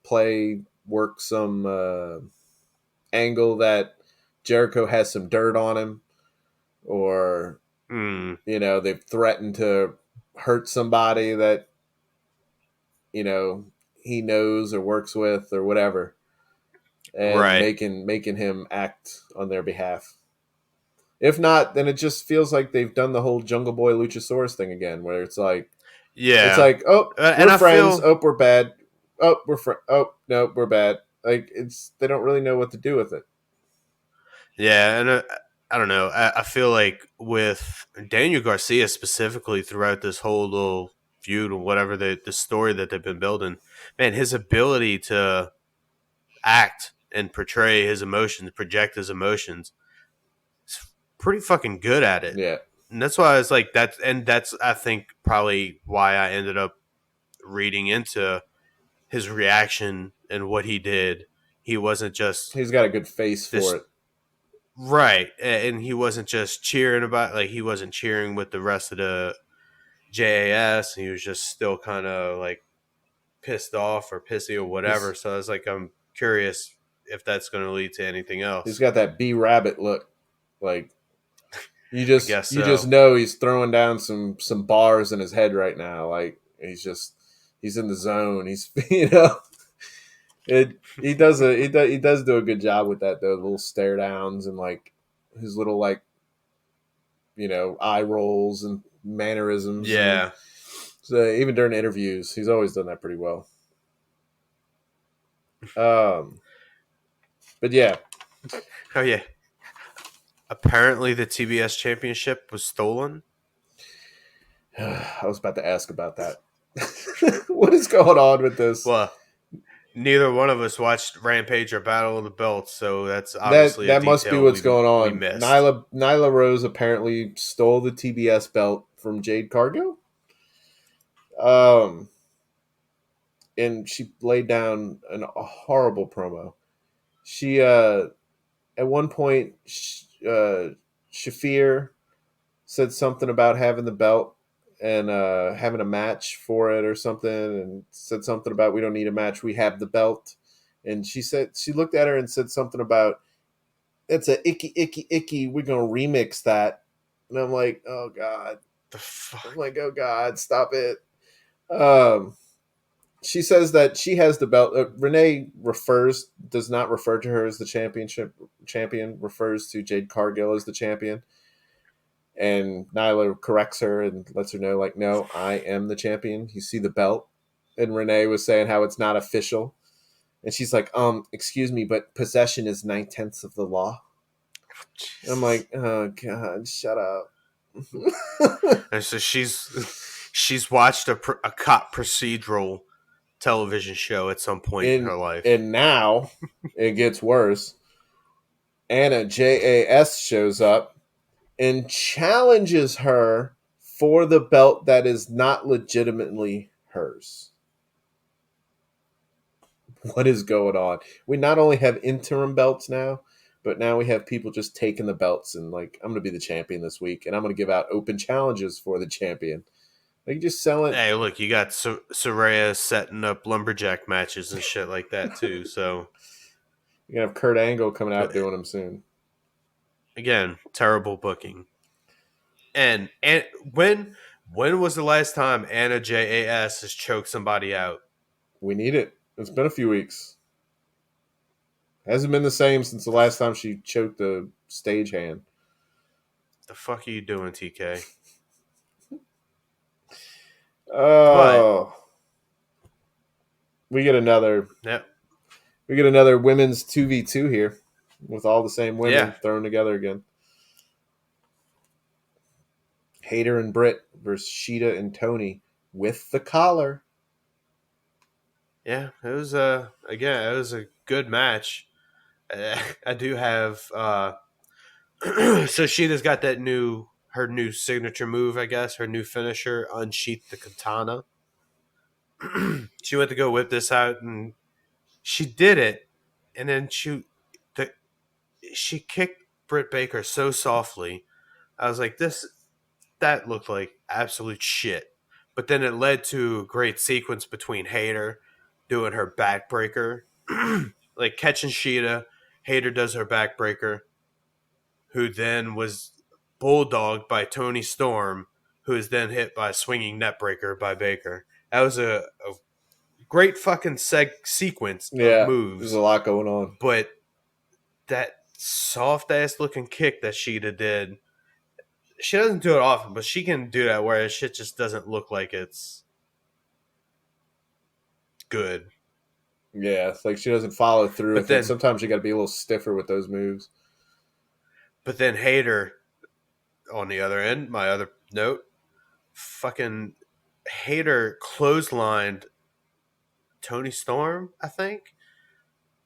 work some angle that Jericho has some dirt on him, or they've threatened to hurt somebody that he knows or works with or whatever, and making him act on their behalf. If not, then it just feels like they've done the whole Jungle Boy Luchasaurus thing again, where it's like, it's like, oh, we're friends. Oh, we're bad. Oh, we're oh, no, we're bad. Like they don't really know what to do with it. Yeah, and I don't know. I feel like with Daniel Garcia specifically throughout this whole little feud or whatever the story that they've been building, man, his ability to act and portray his emotions, project his emotions, is pretty fucking good at it. Yeah, And that's why I was like that, and that's I think probably why I ended up reading into his reaction and what he did. He wasn't just he's got a good face for this it. right, and he wasn't just cheering about like he wasn't cheering with the rest of the JAS. He was just still kind of like pissed off or pissy or whatever. He's So I was like, I'm curious if that's going to lead to anything he's else. got that B Rabbit look. Like I guess you just so. know he's throwing down some bars in his head right now. Like he's in the zone. He's he does do a good job with that though. The little stare downs and like his little like eye rolls and mannerisms and Yeah. so even during interviews he's always done that pretty well. Um, but yeah, Oh yeah. Apparently, the TBS championship was stolen. I was about to ask about that. What is going on with this? Well, neither one of us watched Rampage or Battle of the Belts, so that's That obviously a that must be detail what's we going we on. missed. Nyla Rose apparently stole the TBS belt from Jade Cargill. Um, and she laid down a horrible promo. She at one point Shafir said something about having the belt and having a match for it or something, and said something about we don't need a match, we have the belt. And she looked at her and said something about it's a icky. We're gonna remix that, and I'm like, oh god. The I'm fuck. like, oh god, stop it. Um, she says that she has the belt. Renee does not refer to her as the championship champion. Refers to Jade Cargill as the champion. And Nyla corrects her and lets her know, like, no, I am the champion. You see the belt. And Renee was saying how it's not official. And she's like, excuse me, but possession is 9/10 of the law. And I'm Jesus. like, oh God, shut up. And so she's watched a cop procedural television show at some point in and her life. and now it gets worse. Anna JAS shows up and challenges her for the belt that is not legitimately hers. What is going on? We not only have interim belts now, but now we have people just taking the belts and like, I'm going to be the champion this week, and I'm going to give out open challenges for the champion. Like, just selling. Hey, look, you got Soraya setting up lumberjack matches and shit like that too. So You're gonna have Kurt Angle coming uh, out doing them soon. again, terrible booking. And when was the last time Anna JAS has choked somebody out? We need it. It's been a few weeks. Hasn't been the same since the The, last time she choked a stagehand. the fuck are you doing, TK? But Oh, we get another. yeah, We get another women's 2v2 here, with all the same yeah, women thrown together again. Hayter and Britt versus Sheeta and Tony with the collar. yeah. It was again, it was a good match. I do have so Sheeta's got that her new signature move, I guess, her new finisher, unsheath the katana. She went to go whip this out and she did it, and then the, she kicked Britt Baker so softly. I was like, that looked like absolute shit. But then it led to a great sequence between Hayter doing her backbreaker, like catching Sheeta. Hayter does her backbreaker, who then was bulldogged by Tony Storm, who is then hit by a swinging netbreaker by Baker. That was a great fucking sequence of Yeah, there's a moves, lot going on. but that soft ass looking kick that Sheeta did, she doesn't do it often, but she can do that where shit just doesn't look like it's good. Yeah, it's like she doesn't follow through But with it. then, Sometimes you got to be a little stiffer with those moves. But then Hayter, on the other end, my other note, fucking Hayter clotheslined Tony Storm, I think.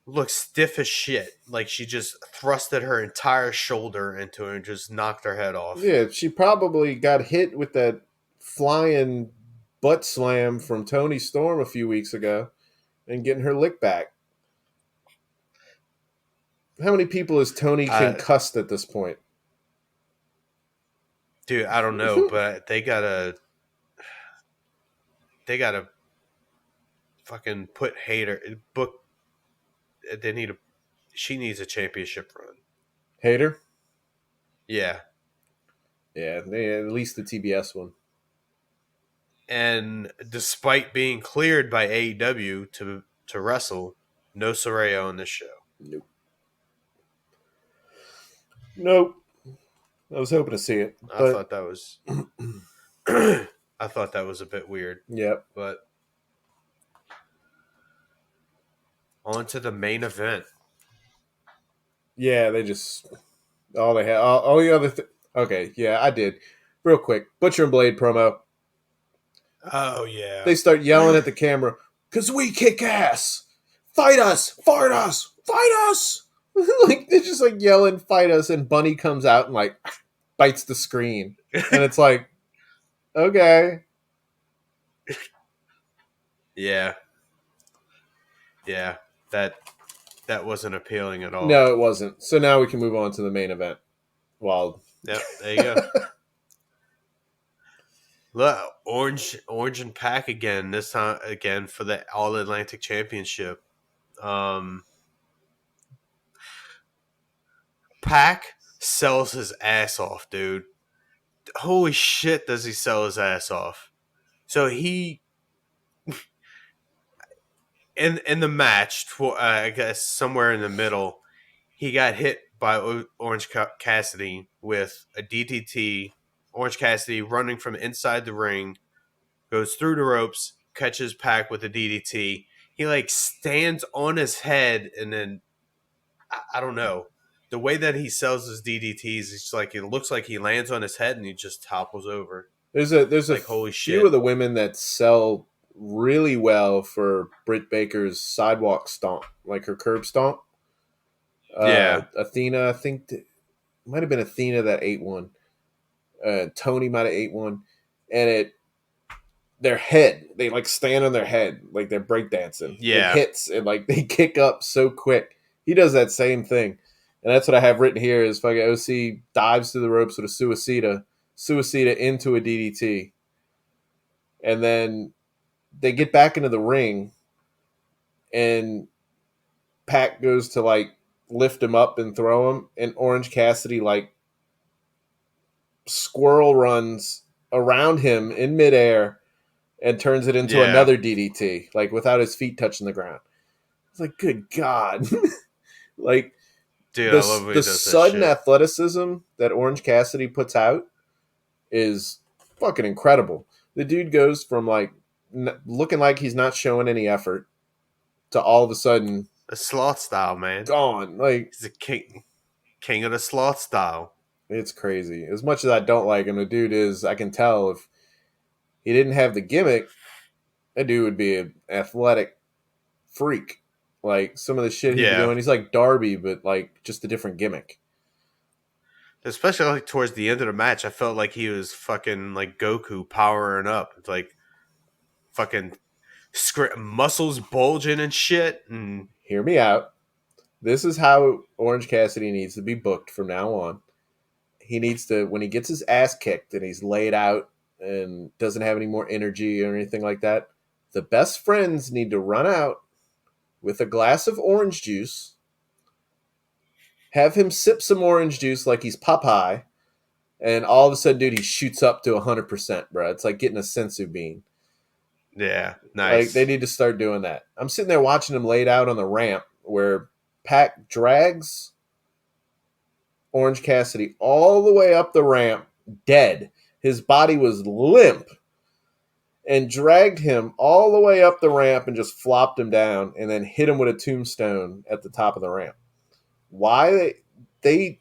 Looked stiff as shit. Like she just thrusted her entire shoulder into her and just knocked her head off. Yeah, she probably got hit with that flying butt slam from Tony Storm a few weeks ago and getting her lick back. How many people is Tony concussed at this point? Dude, I don't know, but they gotta fucking put Hayter book. They need a. She needs a championship run. Hater? Yeah, Yeah, at least the TBS one. and despite being cleared by AEW to wrestle, no Soraya on this show. Nope. I was hoping to see it. I thought that was. I thought that was a bit weird. Yep. But on to the main event. Yeah, they just all they had. All the other. Okay, yeah, I did. Real quick, Butcher and Blade promo. Oh yeah. They start yelling at the camera because we kick ass. Fight us, fart us, fight us. Like they're just like yelling, fight us, and Bunny comes out and like bites the screen, and it's like, okay, yeah, that wasn't appealing at all. no, it wasn't. So now we can move on to the main event. Well, yep, there you go. Look, Orange and Pac again. This time again for the All Atlantic Championship. Pac sells his ass off, dude. Holy shit, does he sell his ass off? So he in the match, I guess somewhere in the middle, he got hit by Orange Cassidy with a DDT. Orange Cassidy running from inside the ring, goes through the ropes, catches Pac with a DDT. He like stands on his head, and then I don't know. The way that he sells his DDTs, it's like it looks like he lands on his head and he just topples over. There's like, a holy few shit. of the women that sell really well for Britt Baker's sidewalk stomp, like her curb stomp. Yeah. Athena, I think might have been Athena that ate one. Tony might have ate one, and their head, they like stand on their head like they're breakdancing. Yeah. It hits and like they kick up so quick. He does that same thing, and that's what I have written here. Is fucking OC dives through the ropes with a suicida into a DDT, and then they get back into the ring, and Pac goes to like lift him up and throw him, and Orange Cassidy like squirrel runs around him in midair and turns it into another DDT, like without his feet touching the ground. It's like, good God. Like, dude, I love when the sudden athleticism that Orange Cassidy puts out is fucking incredible. The dude goes from like looking like he's not showing any effort to all of a sudden the sloth style, man. Gone. Like, he's the king of the sloth style. It's crazy. As much as I don't like him, the dude is, I can tell if he didn't have the gimmick, that dude would be an athletic freak. Like, some of the shit he's doing, he's like Darby, but like just a different gimmick. Especially like towards the end of the match, I felt like he was fucking like Goku powering up. It's like fucking muscles bulging and shit. And hear me out. This is how Orange Cassidy needs to be booked from now on. He needs to, when he gets his ass kicked and he's laid out and doesn't have any more energy or anything like that, the best friends need to run out with a glass of orange juice, have him sip some orange juice like he's Popeye, and all of a sudden, dude, he shoots up to 100%, bro. It's like getting a sensu bean. Yeah, nice. Like, they need to start doing that. I'm sitting there watching him laid out on the ramp where Pac drags Orange Cassidy all the way up the ramp, dead. His body was limp, and dragged him all the way up the ramp and just flopped him down and then hit him with a tombstone at the top of the ramp. Why they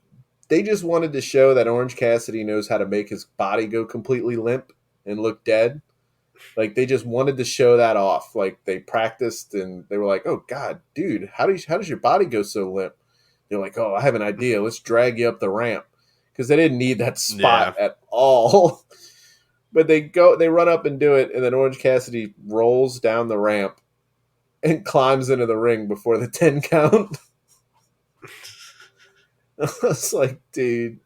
they just wanted to show that Orange Cassidy knows how to make his body go completely limp and look dead. Like, they just wanted to show that off. Like, they practiced and they were like, "Oh God, dude, how does your body go so limp?" They're like, "Oh, I have an idea. Let's drag you up the ramp," because they didn't need that spot at all. But they run up and do it, and then Orange Cassidy rolls down the ramp and climbs into the ring before the 10 count. I was like, dude,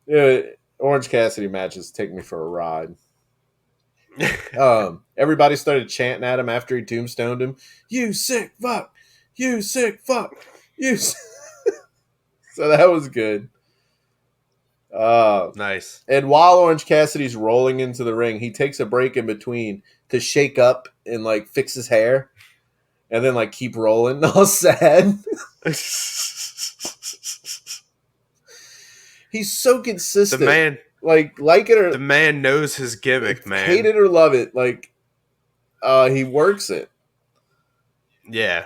yeah, Orange Cassidy matches take me for a ride. Everybody started chanting at him after he tombstoned him. "You sick fuck! You sick fuck! You." So that was good. Nice. And while Orange Cassidy's rolling into the ring, he takes a break in between to shake up and like fix his hair, and then like keep rolling, all sad. He's so consistent. The man, like it or the man knows his gimmick, man. Hate it or love it, like he works it. Yeah.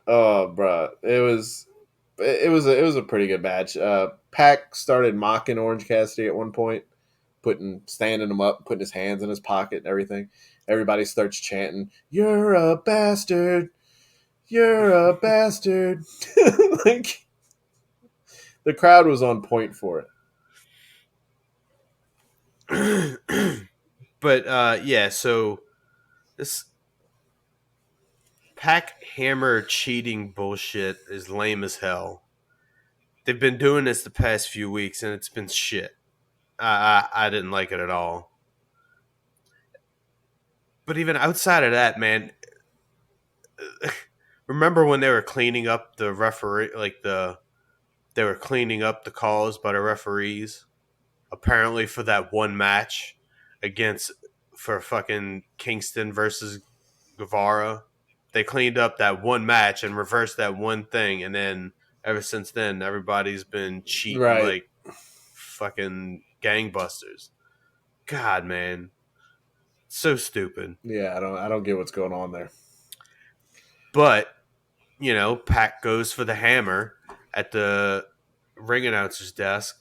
Oh, bro, it was a pretty good match. Pac started mocking Orange Cassidy at one point, standing him up, putting his hands in his pocket and everything. Everybody starts chanting, "You're a bastard! You're a bastard!" Like, the crowd was on point for it. But yeah, so this Pac Hammer cheating bullshit is lame as hell. They've been doing this the past few weeks, and it's been shit. I didn't like it at all. But even outside of that, man, remember when they were cleaning up the referee, they were cleaning up the calls by the referees, apparently for that one match for fucking Kingston versus Guevara. They cleaned up that one match and reversed that one thing, and then ever since then, everybody's been cheating like fucking gangbusters. God, man, so stupid. Yeah, I don't get what's going on there. But Pac goes for the hammer at the ring announcer's desk.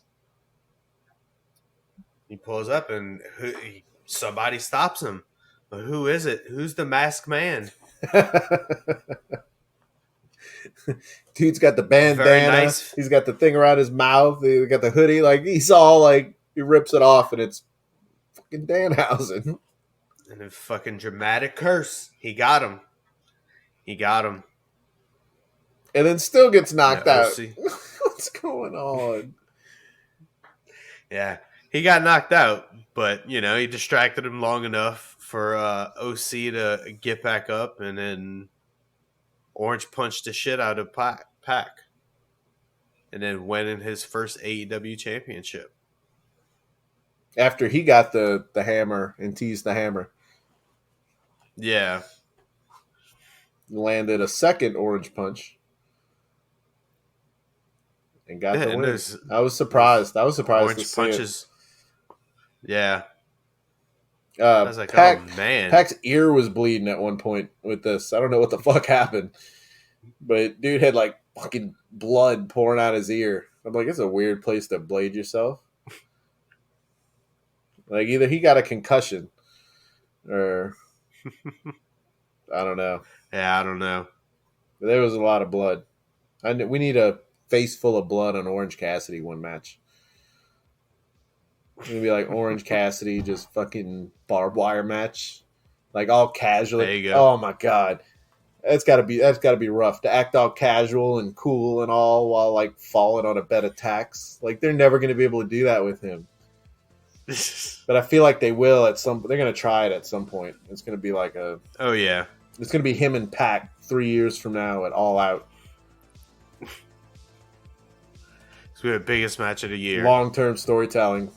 He pulls up and somebody stops him. But who is it? Who's the masked man? Dude's got the bandana. Nice. He's got the thing around his mouth. He got the hoodie. Like, he's all like, he rips it off, and it's fucking Danhausen. And a fucking dramatic curse. He got him. And then still gets knocked out. What's going on? Yeah. He got knocked out, but, he distracted him long enough for OC to get back up, and then Orange punched the shit out of Pac. And then went in his first AEW championship. After he got the hammer and teased the hammer. Yeah. Landed a second orange punch. And got the win. I was surprised. Orange to see punches. It. Yeah. I was like, oh, man. Pac's ear was bleeding at one point with this. I don't know what the fuck happened. But dude had like fucking blood pouring out his ear. I'm like, it's a weird place to blade yourself. Like, either he got a concussion or I don't know. Yeah, I don't know. But there was a lot of blood. We need a face full of blood on Orange Cassidy one match. It's gonna be like Orange Cassidy, just fucking barbed wire match, like all casual. There you go. Oh my god, that's gotta be rough to act all casual and cool and all while like falling on a bed of tacks. Like, they're never gonna be able to do that with him. But I feel like they will at some. They're gonna try it at some point. It's gonna be like a. Oh yeah. It's gonna be him and Pac 3 years from now at All Out. It's gonna be the biggest match of the year. Long-term storytelling.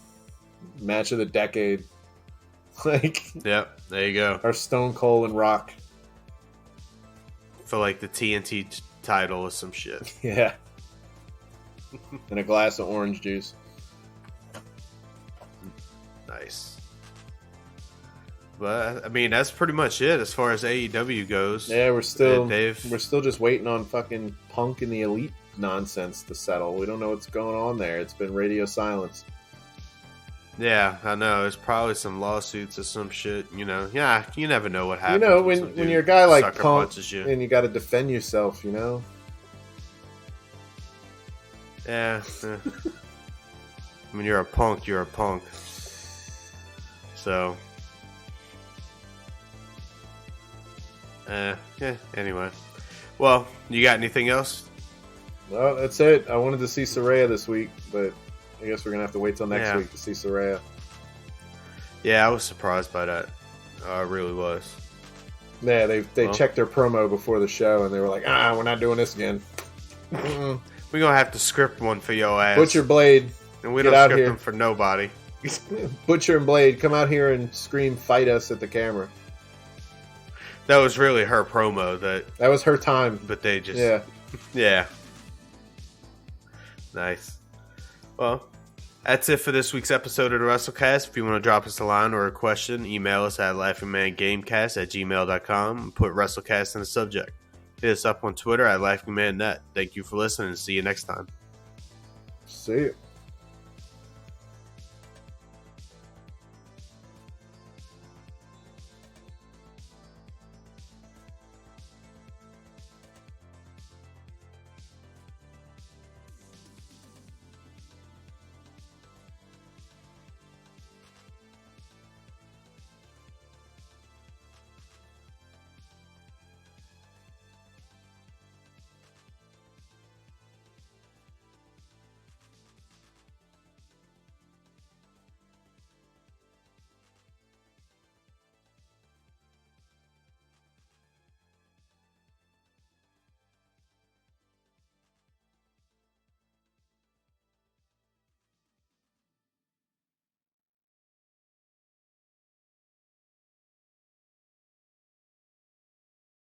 Match of the decade. Like, yep, there you go. Our Stone Cold and Rock. For like the TNT title or some shit. Yeah. And a glass of orange juice. Nice. But I mean, that's pretty much it as far as AEW goes. Yeah, we're still just waiting on fucking Punk and the Elite. nonsense to settle. We don't know what's going on there. It's been radio silence. Yeah, I know. There's probably some lawsuits or some shit. Yeah, you never know what happens. When you're a guy like Punk you. and you got to defend yourself, Yeah. When you're a punk, you're a punk. So. Anyway. Well, you got anything else? Well, that's it. I wanted to see Saraya this week, but I guess we're going to have to wait till next week to see Saraya. Yeah, I was surprised by that. I really was. Yeah, they checked their promo before the show, and they were like, we're not doing this again. We're going to have to script one for your ass. Butcher Blade. And we don't script them for nobody. Butcher and Blade, come out here and scream, fight us at the camera. That was really her promo. That was her time. But they just... Yeah. Yeah. Nice. Well, that's it for this week's episode of the Wrestlecast. If you want to drop us a line or a question, email us at laughingmangamecast@gmail.com and put Wrestlecast in the subject. Hit us up on Twitter at laughingmannet. Thank you for listening and see you next time. See you.